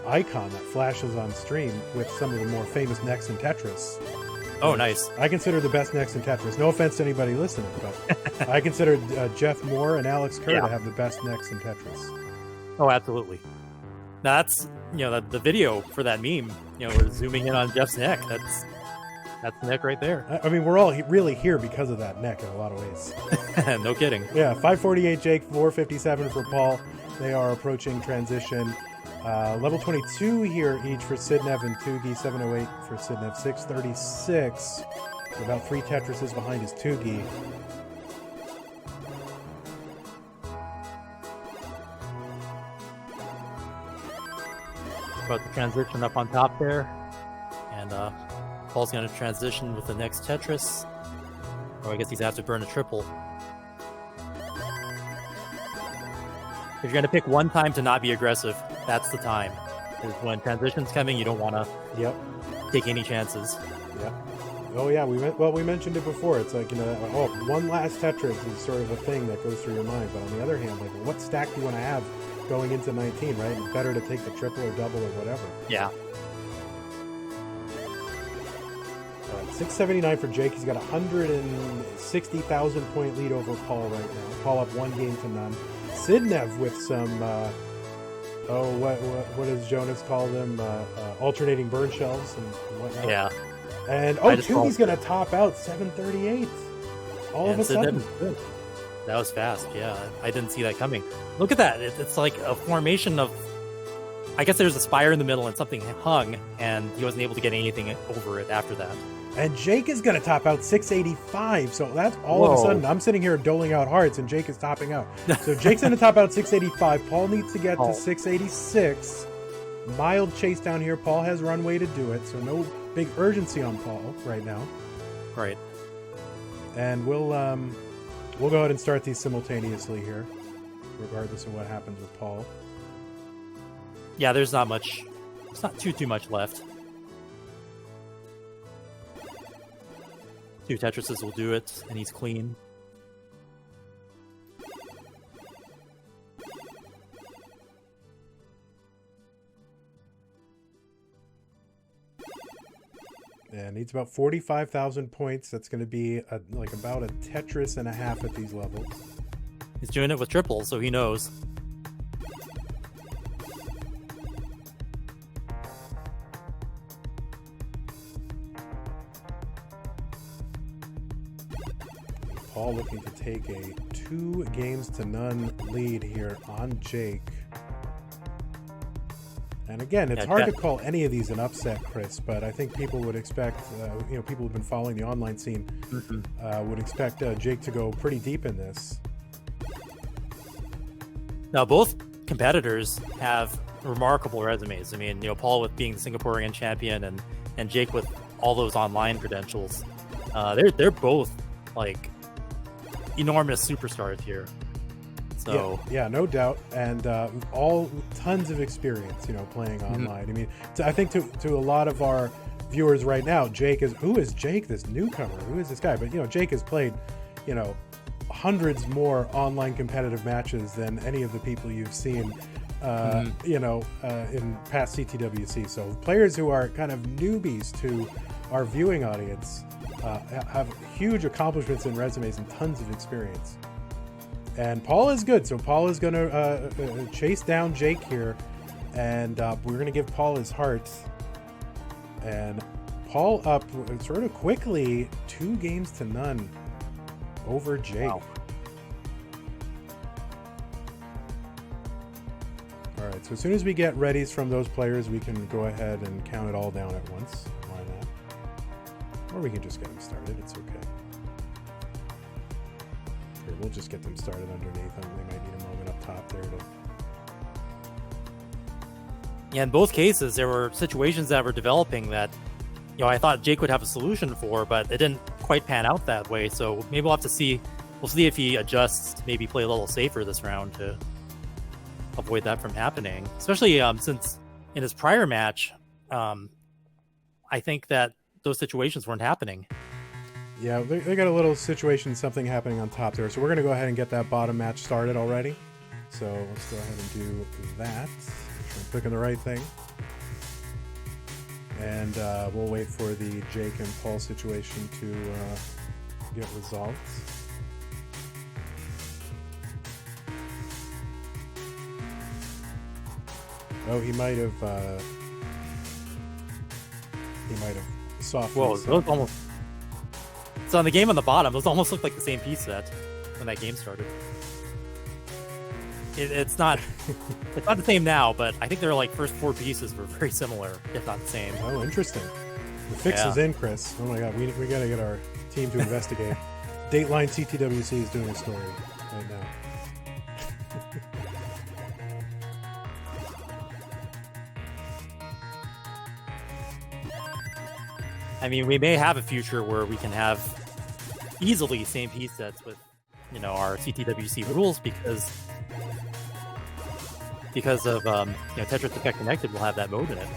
icon that flashes on stream with some of the more famous necks in Tetris. Oh, nice. I consider the best necks in Tetris. No offense to anybody listening, but I consider Jeff Moore and Alex Kerr to have the best necks in Tetris. Oh, absolutely. Now that's the video for that meme. We're zooming in on Jeff's neck. That's the neck right there. I mean, we're all really here because of that neck in a lot of ways. No kidding. Yeah, 548 Jake, 457 for Paul. They are approaching transition. Level 22 here each for Sidnev and Tugi, 708 for Sidnev, 636. About 3 Tetrises behind is Tugi. About to transition up on top there. And Paul's going to transition with the next Tetris. Oh, I guess he's going to have to burn a triple. If you're going to pick one time to not be aggressive, that's the time. Because when transition's coming, you don't want to take any chances. Yep. Oh yeah, we mentioned it before. It's like, you know, oh, one last Tetris is sort of a thing that goes through your mind. But on the other hand, like, what stack do you want to have going into 19, right? It's better to take the triple or double or whatever. Yeah. All right, 679 for Jake. He's got a 160,000 point lead over Paul right now. Paul up 1 game to none. Sidnev with some, what does Jonas call them? Alternating burn shelves and whatnot. Yeah. And Tugi's going to top out 738. All of a sudden. That was fast, yeah. I didn't see that coming. Look at that. It's like a formation of... I guess there's a spire in the middle and something hung, and he wasn't able to get anything over it after that. And Jake is going to top out 685. So that's all of a sudden. I'm sitting here doling out hearts, and Jake is topping out. So Jake's going to top out 685. Paul needs to get to 686. Mild chase down here. Paul has runway to do it, so no big urgency on Paul right now. Right. And we'll go ahead and start these simultaneously here, regardless of what happens with Paul. Yeah, there's not much. It's not too much left. 2 Tetrises will do it, and he's clean. Yeah, needs about 45,000 points. That's going to be like about a Tetris and a half at these levels. He's doing it with triples, so he knows. Paul looking to take a 2 games to none lead here on Jake. And again, it's hard to call any of these an upset, Chris, but I think people would expect, people who've been following the online scene would expect Jake to go pretty deep in this. Now, both competitors have remarkable resumes. I mean, Paul with being the Singaporean champion and Jake with all those online credentials. They're both, like, enormous superstars here. So yeah, no doubt, and all tons of experience, playing online. I mean, I think to a lot of our viewers right now, who is Jake, this newcomer? Who is this guy? But Jake has played, hundreds more online competitive matches than any of the people you've seen, in past CTWC. So players who are kind of newbies to our viewing audience have huge accomplishments and resumes and tons of experience. And Paul is good, so Paul is going to chase down Jake here, and we're going to give Paul his heart. And Paul up sort of quickly, 2 games to none over Jake. Wow. All right, so as soon as we get readies from those players, we can go ahead and count it all down at once. Why not? Or we can just get them started. It's okay. We'll just get them started underneath. We might need a moment up top there to... Yeah, in both cases, there were situations that were developing that, I thought Jake would have a solution for, but it didn't quite pan out that way. So maybe we'll have to see. We'll see if he adjusts, maybe play a little safer this round to avoid that from happening. Especially since in his prior match, I think that those situations weren't happening. Yeah, they got a little situation, something happening on top there. So we're going to go ahead and get that bottom match started already. So let's go ahead and do that. Make sure I'm clicking the right thing. And we'll wait for the Jake and Paul situation to get resolved. Oh, he might have softened. Whoa, those almost... So on the game on the bottom, those almost look like the same piece set when that game started. It's not the same now, but I think their first 4 pieces were very similar, if not the same. Oh, interesting. The fix is in, Chris. Oh my God, we got to get our team to investigate. Dateline CTWC is doing a story right now. I mean, we may have a future where we can have easily same piece sets with, you know, our CTWC rules because of you know, Tetris Effect Connected will have that mode in it.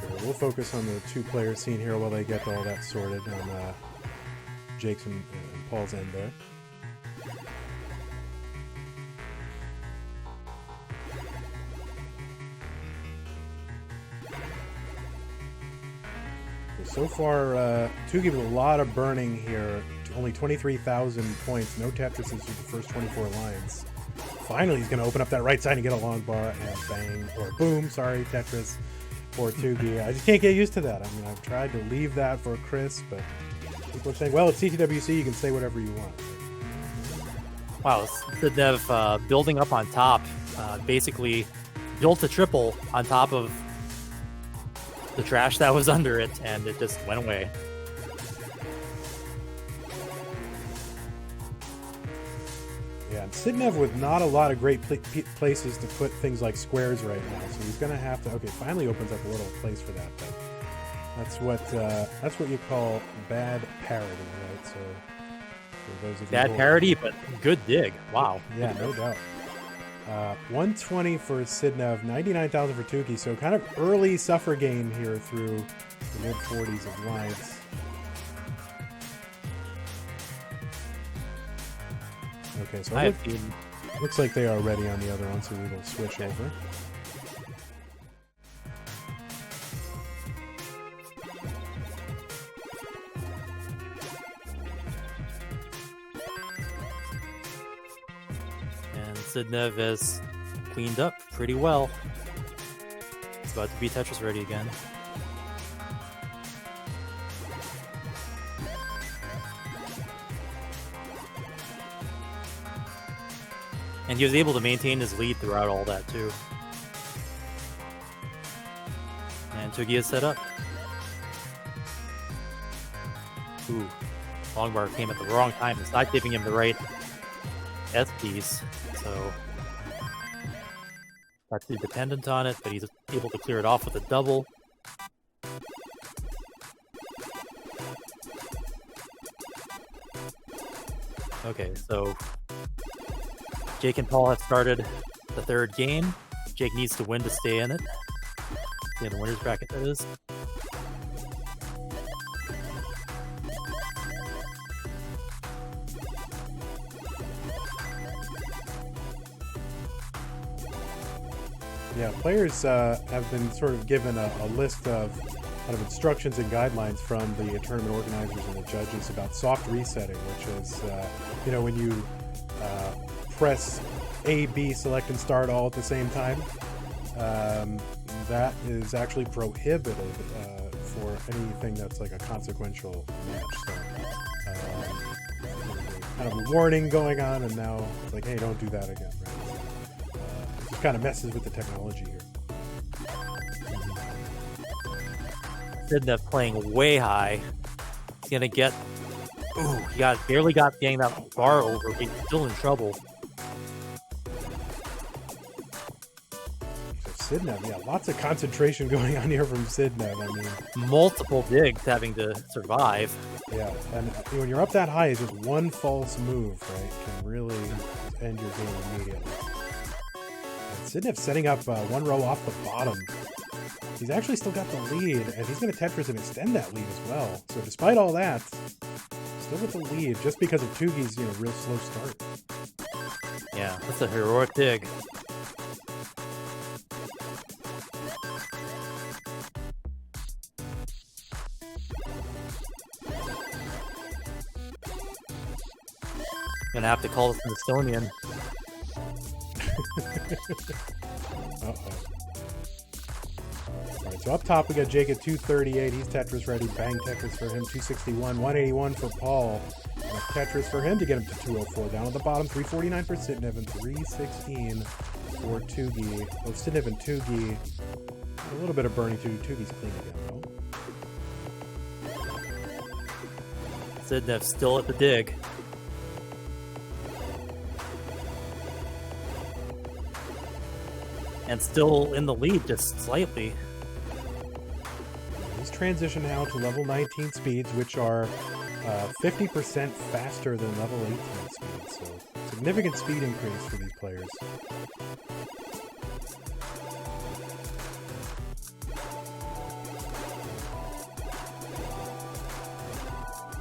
So we'll focus on the two-player scene here while they get all that sorted on Jake's and Paul's end there. So far, Tugi with a lot of burning here. Only 23,000 points. No Tetrises through the first 24 lines. Finally, he's going to open up that right side and get a long bar and bang, or boom, sorry, Tetris for Tugi. I just can't get used to that. I mean, I've tried to leave that for Chris, but people are saying, well, it's CTWC, you can say whatever you want. Wow, Sidnev building up on top, basically built a triple on top of the trash that was under it, and it just went away. Yeah, and Sidnev with not a lot of great places to put things like squares right now, so he's going to have to. Okay, finally opens up a little place for that. But that's what you call bad parity, right? So for those of you bad parity, but good dig. Wow. Yeah, no doubt. 120 for Sidnev, 99,000 for Tugi, so kind of early suffer game here through the mid-40s of lines. Okay, so it looks like they are ready on the other one, so we will switch over. Sidnev has cleaned up pretty well. It's about to be Tetris ready again. And he was able to maintain his lead throughout all that too. And Tugi is set up. Ooh, long bar came at the wrong time. It's not giving him the right S piece. So not too dependent on it, but he's able to clear it off with a double. Okay, so Jake and Paul have started the third game. Jake needs to win to stay in it. Stay in the winner's bracket, that is. Yeah, players have been sort of given a list of kind of instructions and guidelines from the tournament organizers and the judges about soft resetting, which is, you know, when you press A, B, select, and start all at the same time. That is actually prohibited for anything that's like a consequential match. So, kind of a warning going on, and now it's like, hey, don't do that again. Right? It just kind of messes with the technology here. Sidnev playing way high. He's gonna get. Ooh, he barely got getting that bar over. He's still in trouble. So Sidnev, yeah, lots of concentration going on here from Sidnev. I mean, multiple digs having to survive. Yeah, and when you're up that high, it's just one false move, right, can really end your game immediately. And Sidnev setting up one row off the bottom. He's actually still got the lead, and he's going to Tetris and extend that lead as well. So despite all that, still with the lead, just because of Tugi's, you know, real slow start. Yeah, that's a heroic dig. Gonna have to call this an Estonian. Uh-oh. Alright, so up top we got Jake at 238. He's Tetris ready. Bang Tetris for him. 261. 181 for Paul. And a Tetris for him to get him to 204. Down at the bottom, 349 for Sidnev and 316 for Tugi. Both Sidnev and Tugi. A little bit of burning too. Tugi's clean again, though. Sidnev still at the dig. And still in the lead, just slightly. transition now to level 19 speeds, which are 50% faster than level 18 speeds. So significant speed increase for these players.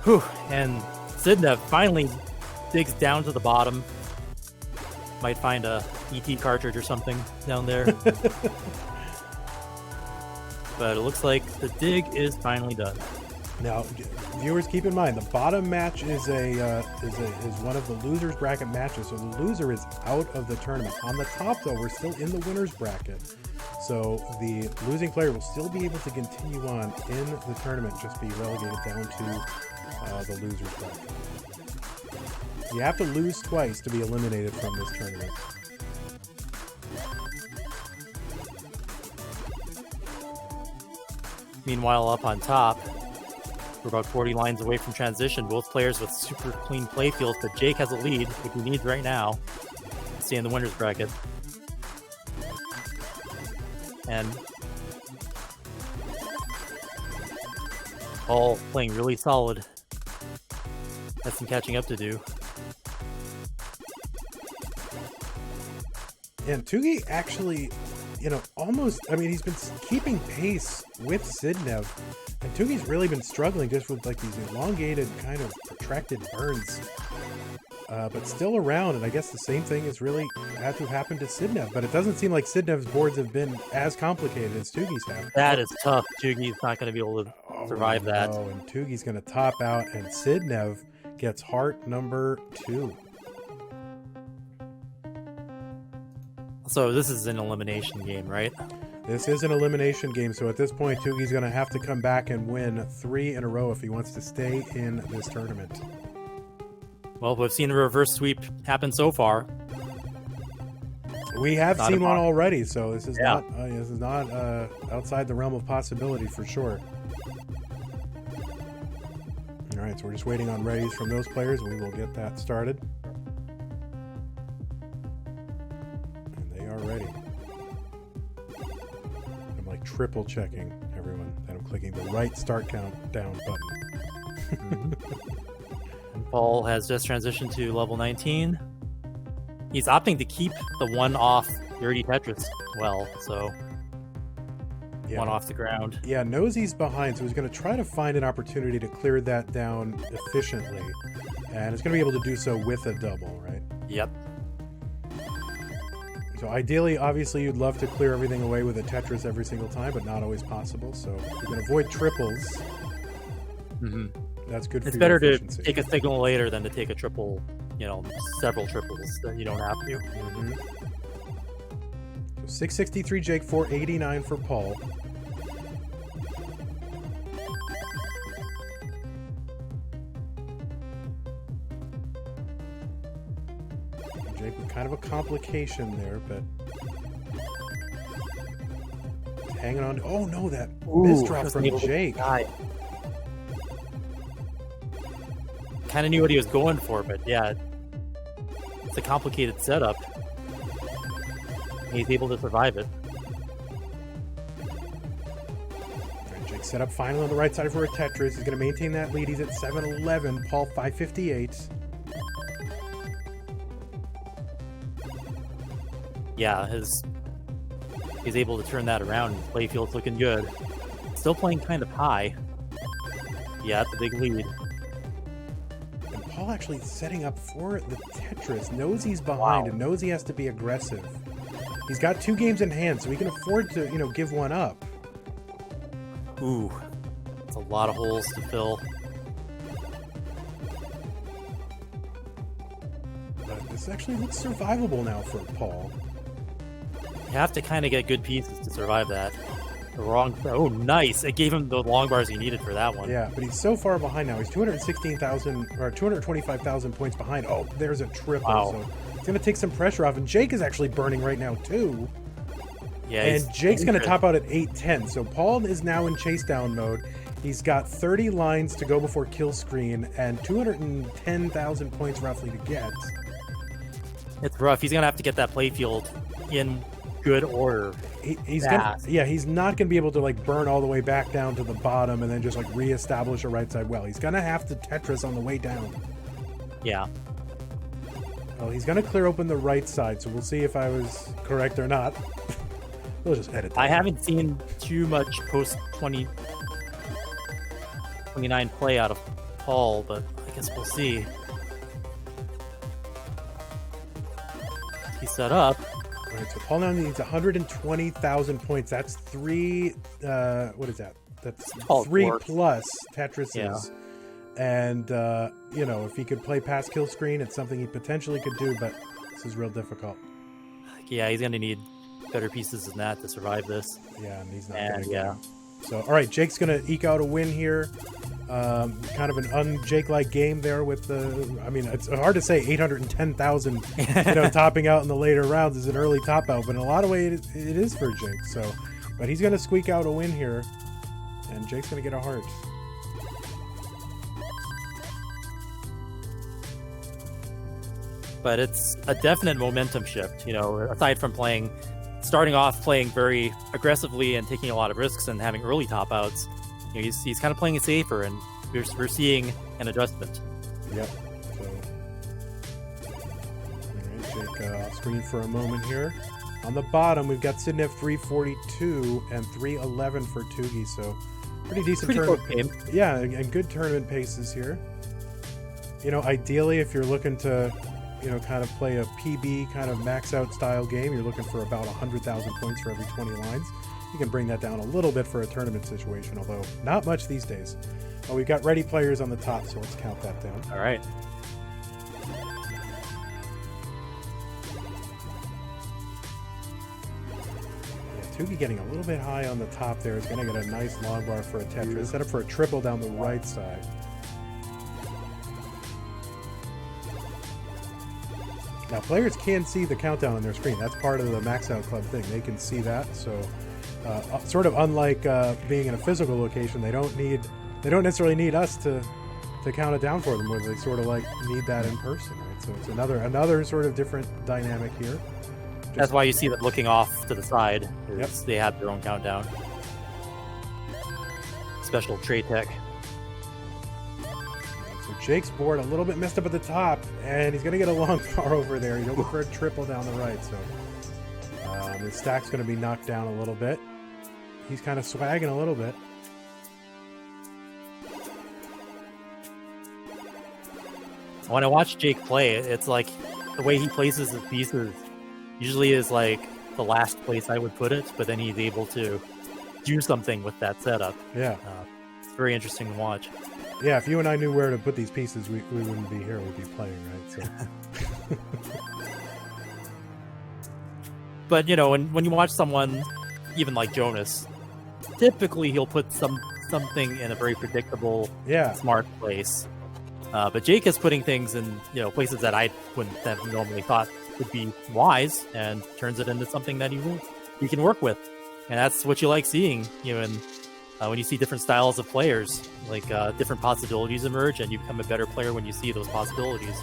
Whew. And Sidnev finally digs down to the bottom. Might find a ET cartridge or something down there. But it looks like the dig is finally done. Now, viewers, keep in mind the bottom match is one of the losers bracket matches, so the loser is out of the tournament. On the top, though, we're still in the winners bracket, so the losing player will still be able to continue on in the tournament, just be relegated down to the losers bracket. You have to lose twice to be eliminated from this tournament. Meanwhile, up on top, we're about 40 lines away from transition. Both players with super clean play fields, but Jake has a lead, which he needs right now to stay in the winners bracket. And all playing really solid. Has some catching up to do. And Tugi actually, almost, he's been keeping pace with Sidnev, and Tugi's really been struggling just with like these elongated, kind of protracted burns, but still around. And I guess the same thing has really had to happen to Sidnev, but it doesn't seem like Sidnev's boards have been as complicated as Tugi's have. That is tough. Tugi's not going to be able to survive that. Oh, and Tugi's going to top out, and Sidnev gets heart number 2. So this is an elimination game, right? This is an elimination game, so at this point, Tugi's going to have to come back and win 3 in a row if he wants to stay in this tournament. Well, we've seen a reverse sweep happen so far. We have seen one already, so this is not outside the realm of possibility for sure. All right, so we're just waiting on readies from those players. We will get that started. Ready. I'm like triple checking everyone that I'm clicking the right start countdown button. And Paul has just transitioned to level 19. He's opting to keep the one off Dirty Tetris so yeah. One off the ground. Yeah, Nosey's behind, so he's going to try to find an opportunity to clear that down efficiently, and it's going to be able to do so with a double, right? Yep. So ideally, obviously, you'd love to clear everything away with a Tetris every single time, but not always possible. So if you can avoid triples, that's good for It's your better efficiency. to take a signal later than to take a triple, several triples that you don't have to. So 663 Jake, 489 for Paul. Jake with kind of a complication there, but hanging on. Oh no, that misdrop from Jake. Kind of knew what he was going for, but yeah, it's a complicated setup. He's able to survive it. Right, Jake set up finally on the right side for a Tetris. He's going to maintain that lead. He's at 7-11. Paul 558. Yeah, he's able to turn that around. His play field's looking good. Still playing kind of high. Yeah, it's a big lead. And Paul actually setting up for the Tetris. Knows he's behind and knows he has to be aggressive. He's got 2 games in hand, so he can afford to, give one up. Ooh, it's a lot of holes to fill. But this actually looks survivable now for Paul. You have to kind of get good pieces to survive that. Oh, nice! It gave him the long bars he needed for that one. Yeah, but he's so far behind now. He's 216,000 or 225,000 points behind. Oh, there's a triple. Wow. So it's going to take some pressure off. And Jake is actually burning right now, too. Yeah, and Jake's going to top out at 810. So Paul is now in chase down mode. He's got 30 lines to go before kill screen and 210,000 points roughly to get. It's rough. He's going to have to get that playfield in good order he's gonna, he's not gonna be able to like burn all the way back down to the bottom and then just like reestablish a right side well. He's gonna have to Tetris on the way down. Yeah. Well, he's gonna clear open the right side, so we'll see if I was correct or not. We'll just edit that. I haven't seen too much post 29 play out of Paul, but I guess we'll see. He's set up. All right, so Paul now needs 120,000 points. That's three. What is that? That's 3 plus Tetrises. Yeah. And you know, if he could play past kill screen, it's something he potentially could do, but this is real difficult. Yeah, he's gonna need better pieces than that to survive this. Yeah, and he's not gonna yeah. So, all right, Jake's gonna eke out a win here. Kind of an un-Jake-like game there with the. I mean, it's hard to say 810,000, topping out in the later rounds is an early top out, but in a lot of ways it is for Jake. So, but he's gonna squeak out a win here, and Jake's gonna get a heart. But it's a definite momentum shift, aside from starting off playing very aggressively and taking a lot of risks and having early top outs. He's kind of playing it safer, and we're seeing an adjustment. Yep. So, all right, Jake, screen for a moment here. On the bottom, we've got Sidnev 342 and 311 for Tugi, so pretty decent tournament game. Yeah, and good tournament paces here. Ideally, if you're looking to kind of play a PB kind of max out style game, you're looking for about 100,000 points for every 20 lines. You can bring that down a little bit for a tournament situation, although not much these days. Oh, we've got ready players on the top, so let's count that down. All right. Yeah, Tugi getting a little bit high on the top there is going to get a nice long bar for a Tetris. Set up for a triple down the right side. Now, players can see the countdown on their screen. That's part of the Maxout Club thing. They can see that. So, sort of unlike being in a physical location, they don't necessarily need us to count it down for them. Where they sort of like need that in person, right? So it's another sort of different dynamic here. That's why you see them looking off to the side. Yep. They have their own countdown. Special Trey tech. Jake's board a little bit messed up at the top, and he's going to get a long bar over there. He's looking for a triple down the right, so his stack's going to be knocked down a little bit. He's kind of swagging a little bit. When I watch Jake play, it's like the way he places his pieces usually is like the last place I would put it, but then he's able to do something with that setup. Yeah. It's very interesting to watch. Yeah, if you and I knew where to put these pieces, we wouldn't be here. We'd be playing, right? So. But, when you watch someone, even like Jonas, typically he'll put something in a very predictable, smart place. But Jake is putting things in, places that I wouldn't have normally thought would be wise, and turns it into something that you can work with. And that's what you like seeing, when you see different styles of players, like different possibilities emerge, and you become a better player when you see those possibilities.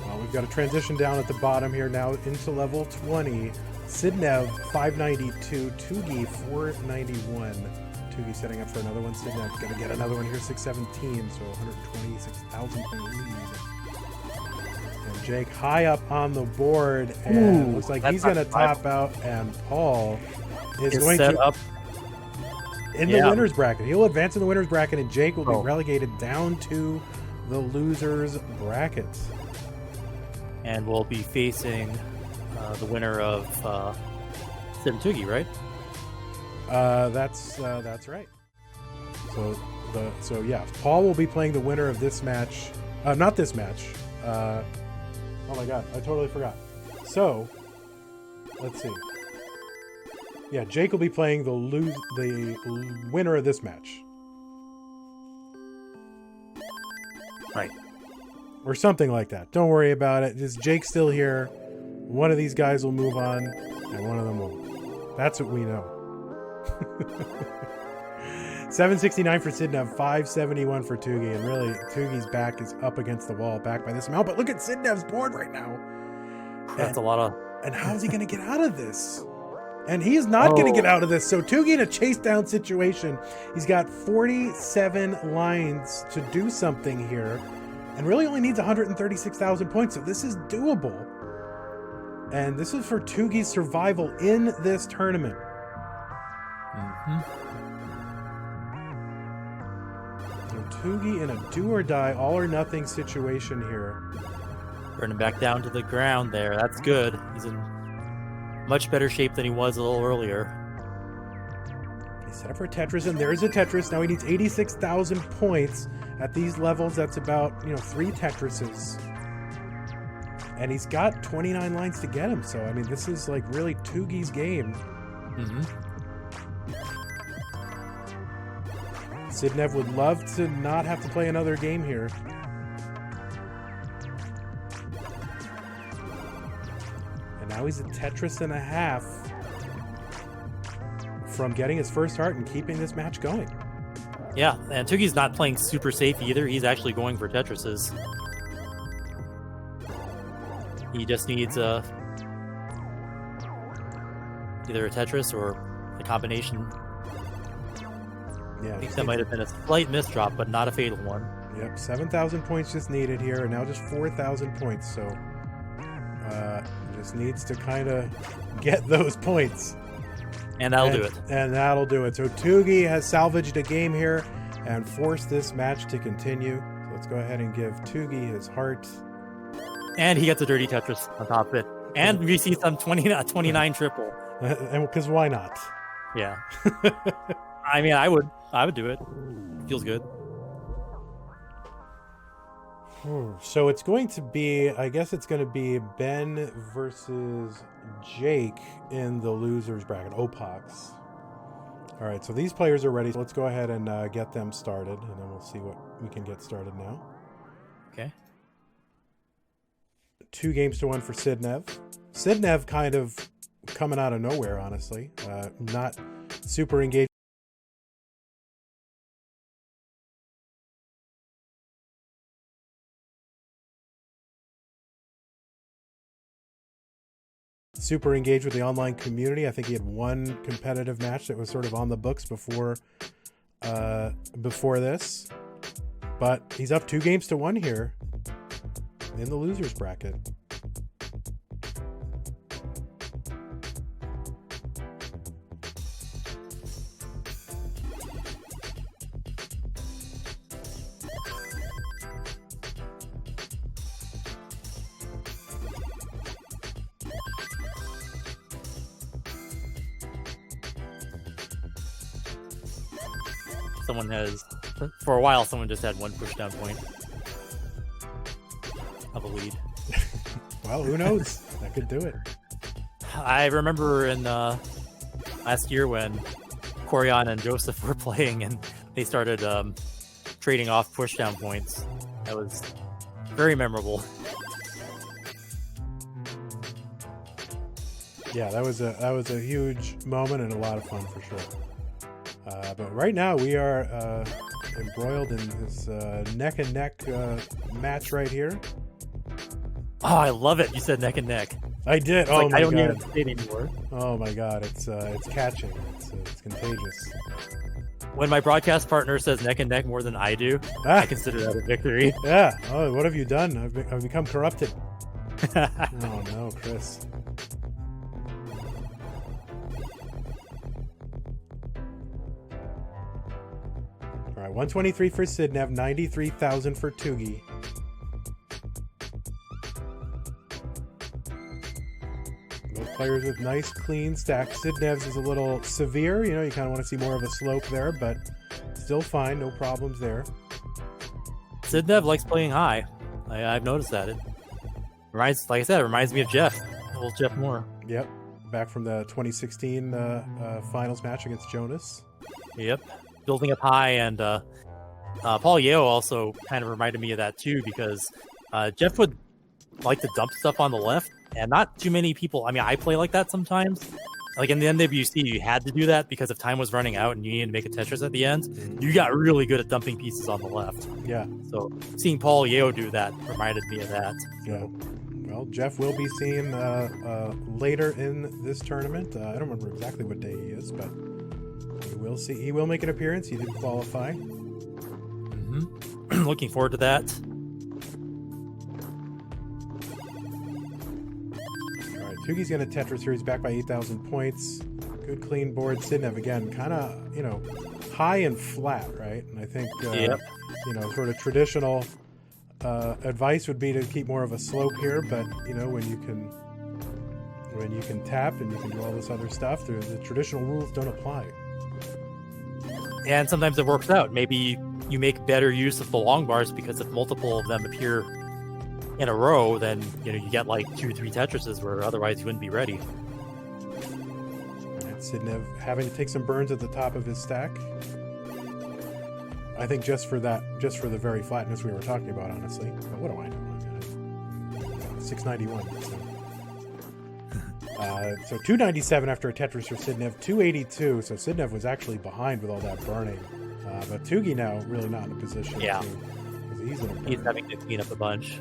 Well, we've got a transition down at the bottom here now into level 20. Sidnev 592, Tugi 491. Tugi setting up for another one. Sidnev's going to get another one here, 617, so 126,000 point lead. And Jake high up on the board, and looks like he's going to top out, and Paul is going to up in the winner's bracket. He'll advance in the winner's bracket, and Jake will be relegated down to the loser's bracket. And we'll be facing the winner of Sid and Tugi, right? That's right. So yeah, Paul will be playing the winner of this match. Not this match. Oh my god, I totally forgot. So let's see. Yeah, Jake will be playing the winner of this match. Right. Or something like that. Don't worry about it. Just Jake's still here. One of these guys will move on, and one of them won't. That's what we know. 769 for Sidnev, 571 for Tugi, and really, Tugi's back is up against the wall, back by this amount. But look at Sidnev's board right now. That's a lot of... And how is he going to get out of this? And he's not going to get out of this. So Tugi in a chase down situation. He's got 47 lines to do something here. And really only needs 136,000 points. So this is doable. And this is for Tugi's survival in this tournament. So Tugi in a do or die, all or nothing situation here. Burn him back down to the ground there. That's good. He's in much better shape than he was a little earlier. He set up for Tetris, and there's a Tetris. Now he needs 86,000 points. At these levels, that's about, 3 Tetrises. And he's got 29 lines to get him. So, I mean, this is like really Tugi's game. Sidnev would love to not have to play another game here. And now he's a Tetris and a half from getting his first heart and keeping this match going. Yeah, and Tugi's not playing super safe either. He's actually going for Tetrises. He just needs either a Tetris or a combination. Yeah, I think that might have been a slight misdrop, but not a fatal one. Yep, 7,000 points just needed here, and now just 4,000 points. So just needs to kind of get those points. And that'll do it. And that'll do it. So Tugi has salvaged a game here and forced this match to continue. So let's go ahead and give Tugi his heart. And he gets a dirty Tetris on top of it. And we see some 29 triple. And because why not? Yeah. I mean, I would do it. Feels good. So it's going to be, I guess it's going to be Ben versus Jake in the losers bracket, Opox. All right, so these players are ready. So let's go ahead and get them started, and then we'll see what we can get started now. Okay. 2-1 for Sidnev. Sidnev kind of coming out of nowhere, honestly. Not super engaged. Super engaged with the online community. I think he had one competitive match that was sort of on the books before this. But he's up 2-1 here in the losers bracket. Someone has, for a while, someone just had one pushdown point of a lead. Well, who knows? That could do it. I remember in last year when Corian and Joseph were playing and they started trading off pushdown points. That was very memorable. Yeah, that was a huge moment and a lot of fun for sure. But right now we are embroiled in this neck and neck match right here. Oh, I love it! You said neck and neck. I did. It's oh like, my I don't god! need to say it anymore. Oh my god! It's catching. It's contagious. When my broadcast partner says neck and neck more than I do, I consider that a victory. Yeah. Oh, what have you done? I've become corrupted. Oh no, Chris. All right, 123 for Sidnev, 93,000 for Tugi. Both players with nice, clean stacks. Sidnev's is a little severe. You kind of want to see more of a slope there, but still fine. No problems there. Sidnev likes playing high. I've noticed that. It reminds, like I said, it reminds me of Jeff. Old Jeff Moore. Yep. Back from the 2016 finals match against Jonas. Yep. Building up high, and Paul Yeo also kind of reminded me of that too, because Jeff would like to dump stuff on the left, and not too many people. I mean, I play like that sometimes. Like in the NWC, you had to do that because if time was running out and you needed to make a Tetris at the end, you got really good at dumping pieces on the left. Yeah. So seeing Paul Yeo do that reminded me of that. Yeah. Well, Jeff will be seen later in this tournament. I don't remember exactly what day he is, but we will see. He will make an appearance. He did qualify. Mm-hmm. Looking forward to that. All right, Tugi's going to Tetris here. He's back by 8,000 points. Good clean board. Sidnev again, kind of, high and flat, right? And I think, sort of traditional advice would be to keep more of a slope here, but when you can tap and you can do all this other stuff, the traditional rules don't apply. And sometimes it works out. Maybe you make better use of the long bars because if multiple of them appear in a row, then you get like 2 or 3 Tetrises where otherwise you wouldn't be ready. And Sidnev having to take some burns at the top of his stack. I think just for the very flatness we were talking about, honestly. But what do I know? 691. So 297 after a Tetris for Sidnev. 282. So Sidnev was actually behind with all that burning. But Tugi now really not in a position to, because he's having to clean up a bunch.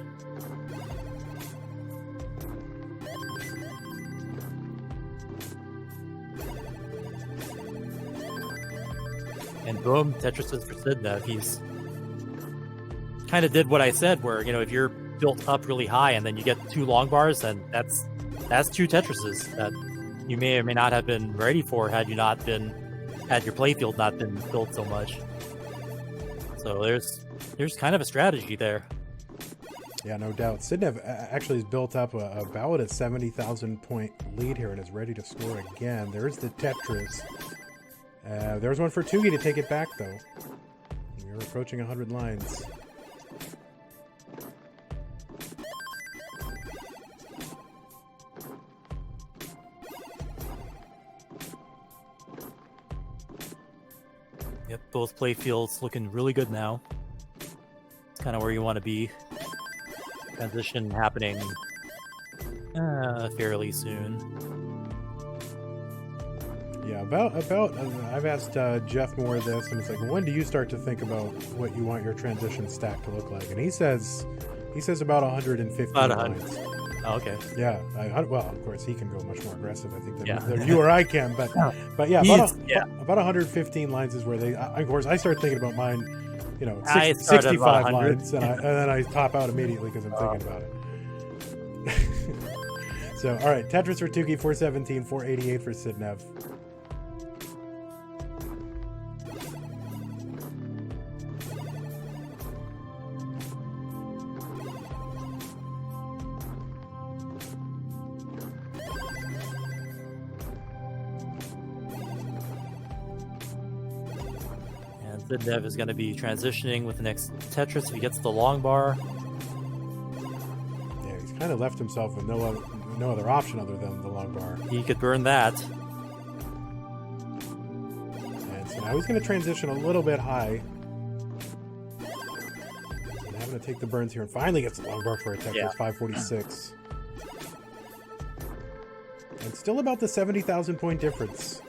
And boom, Tetris is for Sidnev. He's kind of did what I said, where if you're built up really high and then you get 2 long bars, then that's 2 Tetrises that you may or may not have been ready for had your playfield not been built so much. So there's kind of a strategy there. Yeah, no doubt. Sidnev actually has built up about a 70,000 point lead here and is ready to score again. There's the Tetris. There's one for Tugi to take it back, though. We're approaching 100 lines. Yep, both playfields looking really good now. It's kind of where you want to be. Transition happening fairly soon. Yeah, about I've asked Jeff more of this, and it's like, when do you start to think about what you want your transition stack to look like? And he says about 150 about lines. Oh, okay. Yeah, well, of course he can go much more aggressive, I think, than you or I can, but yeah, about 115 lines is where they. Of course, I start thinking about mine. 65 lines, and then I top out immediately because I'm thinking about it. So, all right, Tetris for Tugi, 417, 488 for Sidnev. Sidnev is going to be transitioning with the next Tetris if he gets the long bar. Yeah, he's kind of left himself with no other option other than the long bar. He could burn that. And so now he's going to transition a little bit high. And having to take the burns here and finally gets the long bar for a Tetris, 546. And still about the 70,000 point difference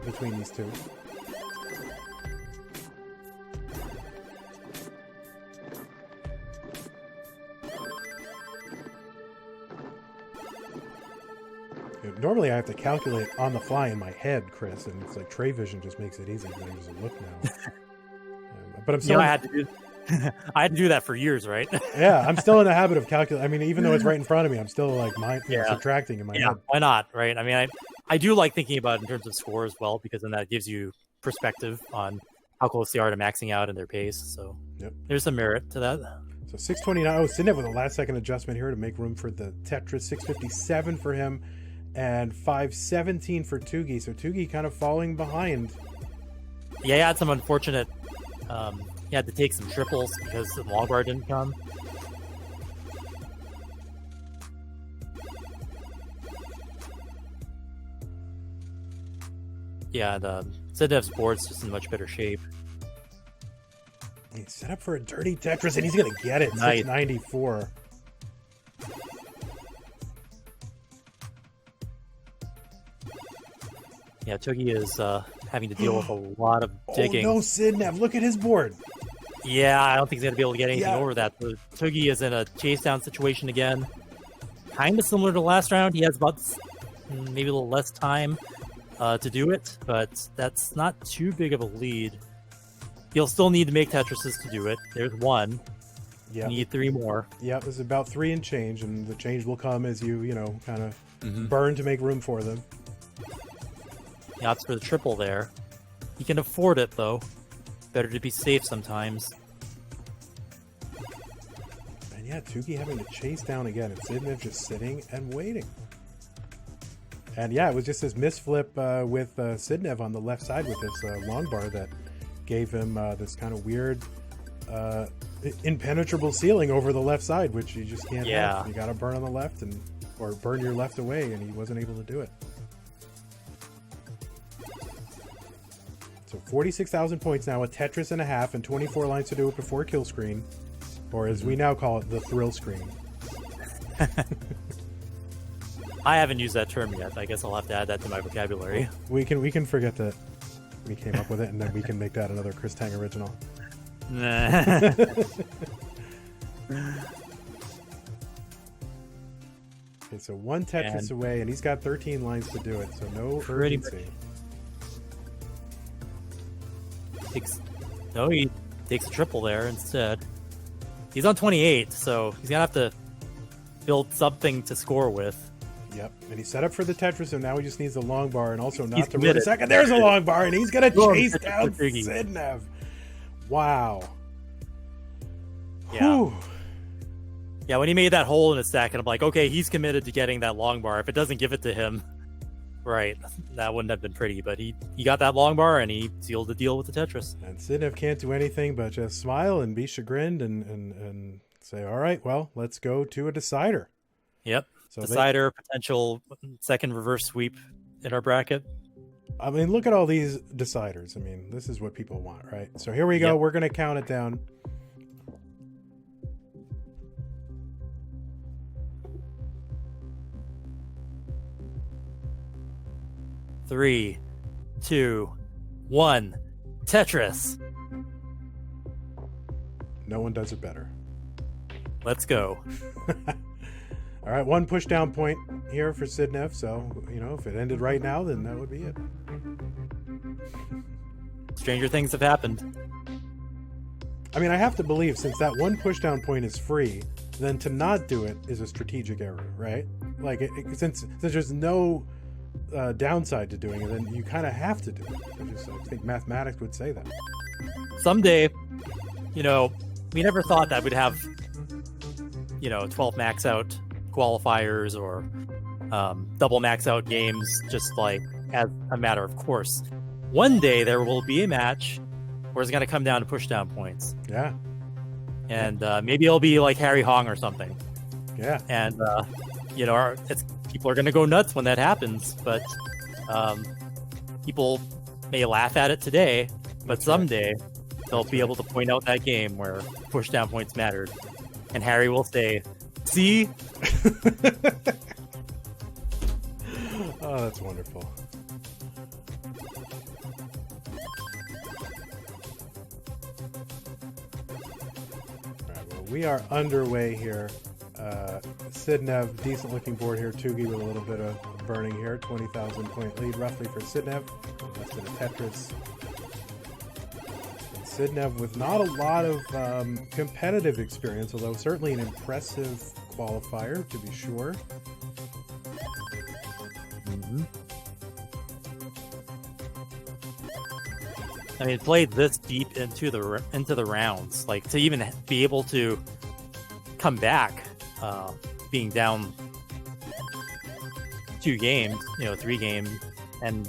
between these two. Normally I have to calculate on the fly in my head, Chris, and it's like Trey Vision just makes it easy. I can just look now. But I'm still. I had to do that for years, right? Yeah, I'm still in the habit of calculating. I mean, even though it's right in front of me, I'm still like subtracting in my head. Why not, right? I mean, I do like thinking about it in terms of score as well, because then that gives you perspective on how close they are to maxing out and their pace. So there's some merit to that. So 629. Oh, Sidnev with a last-second adjustment here to make room for the Tetris. 657 for him. And 517 for Tugi. So Tugi kind of falling behind. Yeah, he had some unfortunate... he had to take some triples because the long bar didn't come. Yeah, the Sidnev's board's just in much better shape. He's set up for a dirty Tetris, and he's going to get it. Nice. 694. Yeah, Tugi is having to deal with a lot of digging. Oh no, Sidnev, look at his board. Yeah, I don't think he's going to be able to get anything over that. So Tugi is in a chase down situation again. kind of similar to last round. He has about maybe a little less time to do it, but that's not too big of a lead. He'll still need to make Tetrises to do it. There's one. Yeah. Need 3 more. Yeah, there's about 3 and change, and the change will come as you know, kind of burn to make room for them. He opts for the triple there. He can afford it, though. Better to be safe sometimes. And yeah, Tugi having to chase down again, and Sidnev just sitting and waiting. And yeah, it was just this misflip with Sidnev on the left side with this long bar that gave him this kind of weird impenetrable ceiling over the left side, which you just can't have. You gotta burn on the left or burn your left away, and he wasn't able to do it. So 46,000 points now, a Tetris and a half, and 24 lines to do it before kill screen, or as we now call it, the thrill screen. I haven't used that term yet. I guess I'll have to add that to my vocabulary. We can forget that we came up with it, and then we can make that another Chris Tang original. Nah. Okay, so 1 Tetris away, and he's got 13 lines to do it, so no urgency. He takes a triple there instead. He's on 28, so he's gonna have to build something to score with. Yep, and he's set up for the Tetris, so now he just needs a long bar, and also not to run a second. There's a long bar, and he's gonna chase down Sidnev. Wow. Yeah. Whew. Yeah, when he made that hole in his stack, and I'm like, okay, he's committed to getting that long bar. If it doesn't give it to him, right, that wouldn't have been pretty. But he got that long bar, and he sealed the deal with the Tetris. And Sidnev can't do anything but just smile and be chagrined and say, all right, well, let's go to a decider. Yep. So decider, potential second reverse sweep in our bracket. I mean, look at all these deciders. I mean, this is what people want, right? So here we go. We're going to count it down. Three, 2, 1, Tetris. No one does it better. Let's go. All right, 1 push down point here for Sidnev. So, you know, if it ended right now, then that would be it. Stranger things have happened. I mean, I have to believe since that 1 push down point is free, then to not do it is a strategic error, right? Like, since there's no downside to doing it, then you kind of have to do it. I think mathematics would say that. Someday, you know, we never thought that we'd have, you know, 12 max out qualifiers or double max out games just like as a matter of course. One day there will be a match where it's going to come down to push down points. Yeah. And maybe it'll be like Harry Hong or something. Yeah. And, you know, people are going to go nuts when that happens, but people may laugh at it today, but someday they'll be able to point out that game where push down points mattered. And Harry will say, see? Oh, that's wonderful. All right, well, we are underway here. Sidnev, decent looking board here. Tugi with a little bit of burning here. 20,000 point lead roughly for Sidnev. That's in a Tetris. And Sidnev with not a lot of competitive experience, although certainly an impressive qualifier to be sure. I mean, played this deep into the rounds, like to even be able to come back, being down 2 games, you know, 3 games, and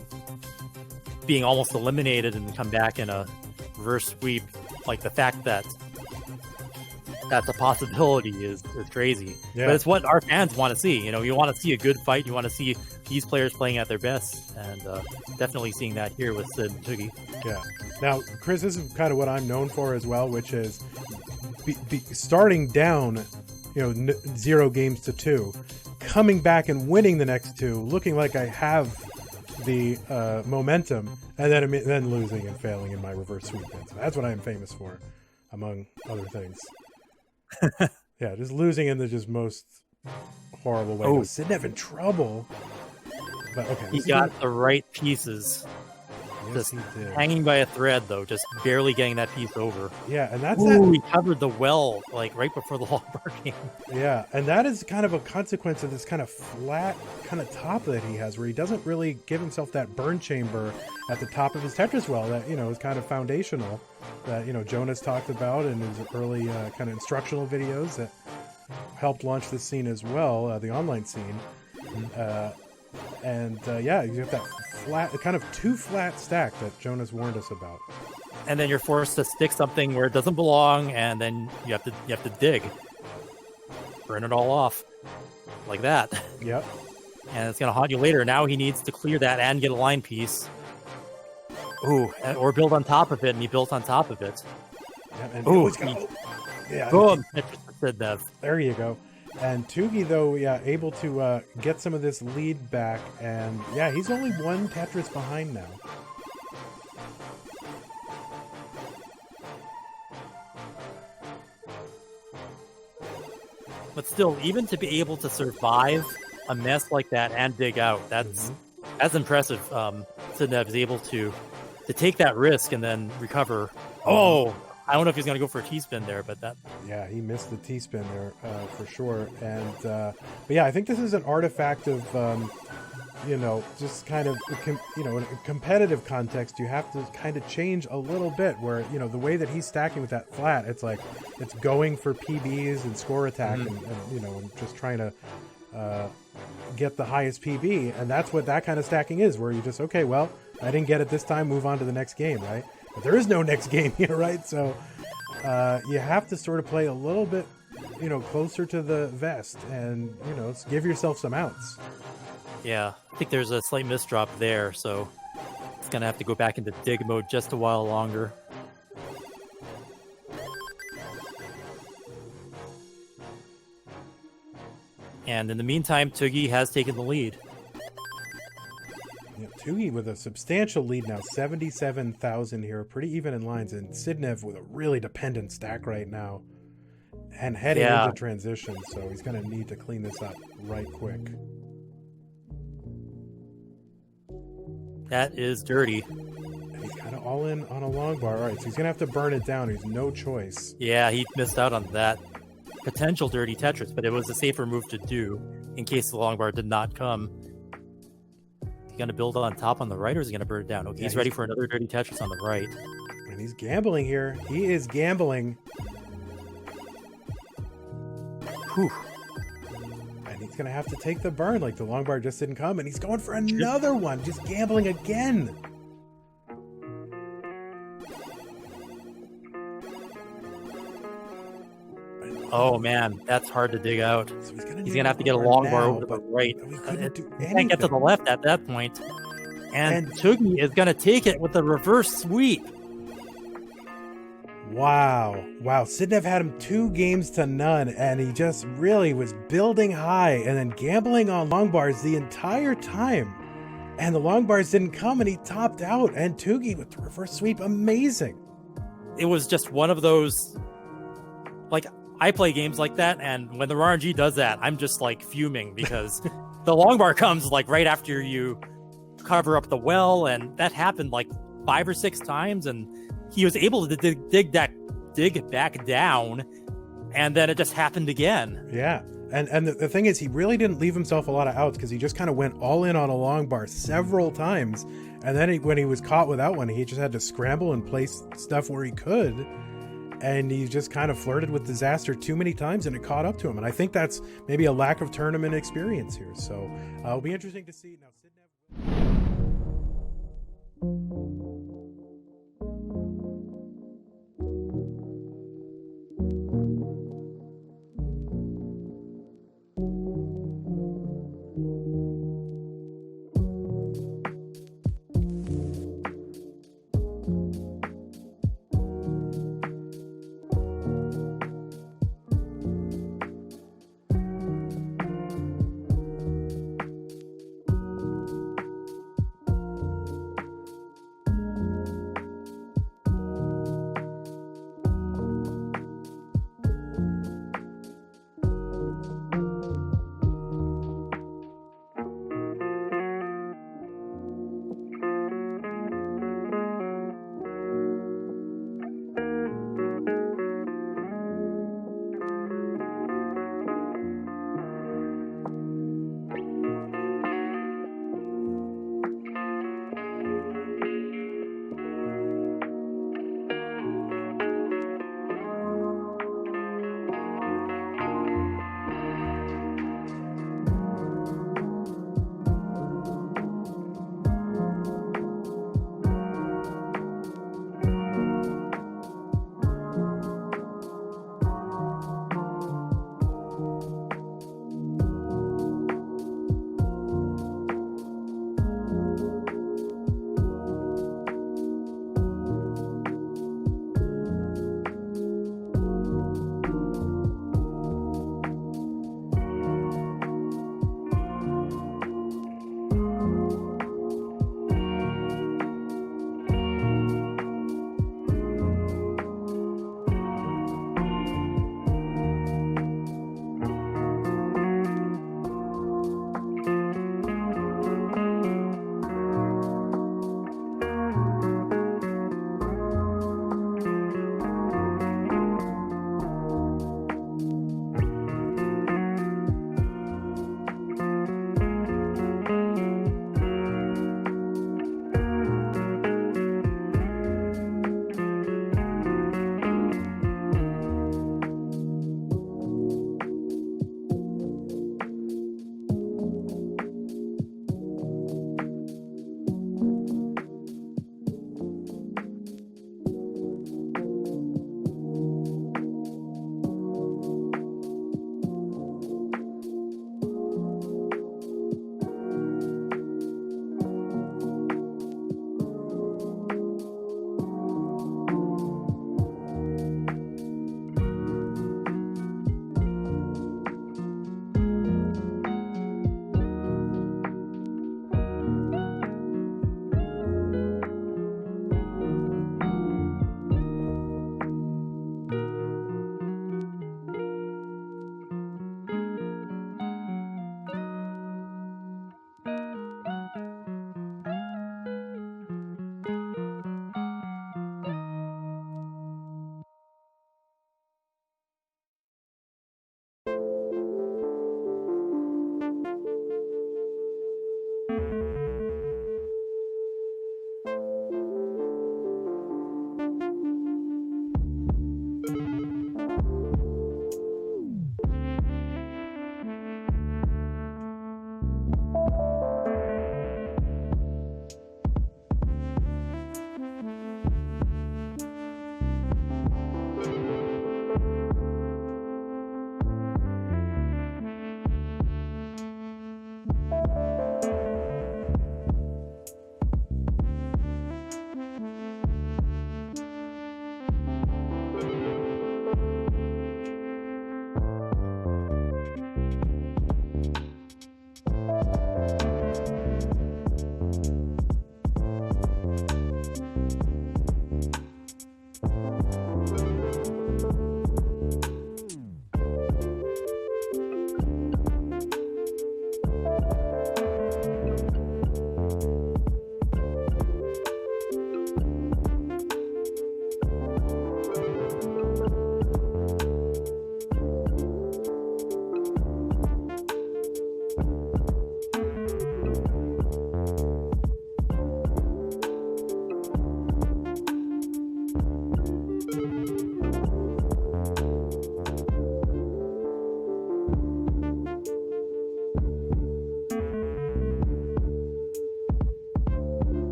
being almost eliminated and come back in a reverse sweep. Like the fact that that's a possibility is crazy. Yeah. But it's what our fans want to see. You know, you want to see a good fight. You want to see these players playing at their best, and definitely seeing that here with Sid and Tugi. Yeah. Now, Chris, this is kind of what I'm known for as well, which is starting down, you know, 0 games to 2, coming back and winning the next 2, looking like I have the momentum, and then losing and failing in my reverse sweep. So that's what I am famous for, among other things. Yeah, just losing in the just most horrible way. Oh. Sidnev in trouble. But okay. He got the right pieces. Yes, Just he did. hanging by a thread, though, just barely getting that piece over. Yeah, and that's Ooh, that. he covered the well, like, right before the longbar game. Yeah, and that is kind of a consequence of this kind of flat kind of top that he has, where he doesn't really give himself that burn chamber at the top of his Tetris well that, is kind of foundational, that, Jonas talked about in his early kind of instructional videos that helped launch this scene as well, the online scene. Yeah, you get that flat, kind of too flat stack that Jonas warned us about. And then you're forced to stick something where it doesn't belong, and then you have to dig, burn it all off, like that. Yep. And it's gonna haunt you later. Now he needs to clear that and get a line piece. Ooh, or build on top of it, and he built on top of it. Yeah, and Ooh, yeah. Boom! Sidnev. There you go. And Tugi, though, able to get some of this lead back, and yeah, he's only one Tetris behind now. But still, even to be able to survive a mess like that and dig out, that's impressive. Sidnev is able to take that risk and then recover. Oh, I don't know if he's going to go for a T-spin there, but that... Yeah, he missed the T-spin there for sure. And but yeah, I think this is an artifact of, just kind of, in a competitive context, you have to kind of change a little bit where, the way that he's stacking with that flat, it's like, it's going for PBs and score attack and just trying to get the highest PB. And that's what that kind of stacking is, where you just, okay, well, I didn't get it this time, move on to the next game, right? But there is no next game here, right? So you have to sort of play a little bit, closer to the vest and, give yourself some outs. Yeah, I think there's a slight misdrop there, so it's going to have to go back into dig mode just a while longer. And in the meantime, Tugi has taken the lead. Yeah, Tugi with a substantial lead now, 77,000 here, pretty even in lines, and Sidnev with a really dependent stack right now, and heading into transition, so he's going to need to clean this up right quick. That is dirty. And he's kind of all in on a long bar. All right, so he's going to have to burn it down. He's no choice. Yeah, he missed out on that potential dirty Tetris, but it was a safer move to do in case the long bar did not come. Is he going to build on top on the right, or is he going to burn it down? Okay, he's ready for another dirty Tetris on the right. And he's gambling here. He is gambling. Whew. And he's going to have to take the burn, like the long bar just didn't come, and he's going for another one, just gambling again. Oh man, that's hard to dig out. So he's gonna have to get a long bar over to the right. He can't get to the left at that point. And Tugi is gonna take it with a reverse sweep. Wow. Sidnev had him 2 games to none, and he just really was building high and then gambling on long bars the entire time. And the long bars didn't come, and he topped out. And Tugi with the reverse sweep, amazing. It was just one of those, like, I play games like that, and when the RNG does that, I'm just like fuming because the long bar comes like right after you cover up the well, and that happened like 5 or 6 times, and he was able to dig back down, and then it just happened again. Yeah. And the thing is, he really didn't leave himself a lot of outs because he just kind of went all in on a long bar several times. And then when he was caught without one, he just had to scramble and place stuff where he could. And he just kind of flirted with disaster too many times, and it caught up to him. And I think that's maybe a lack of tournament experience here. So it'll be interesting to see. Now, Sidnev...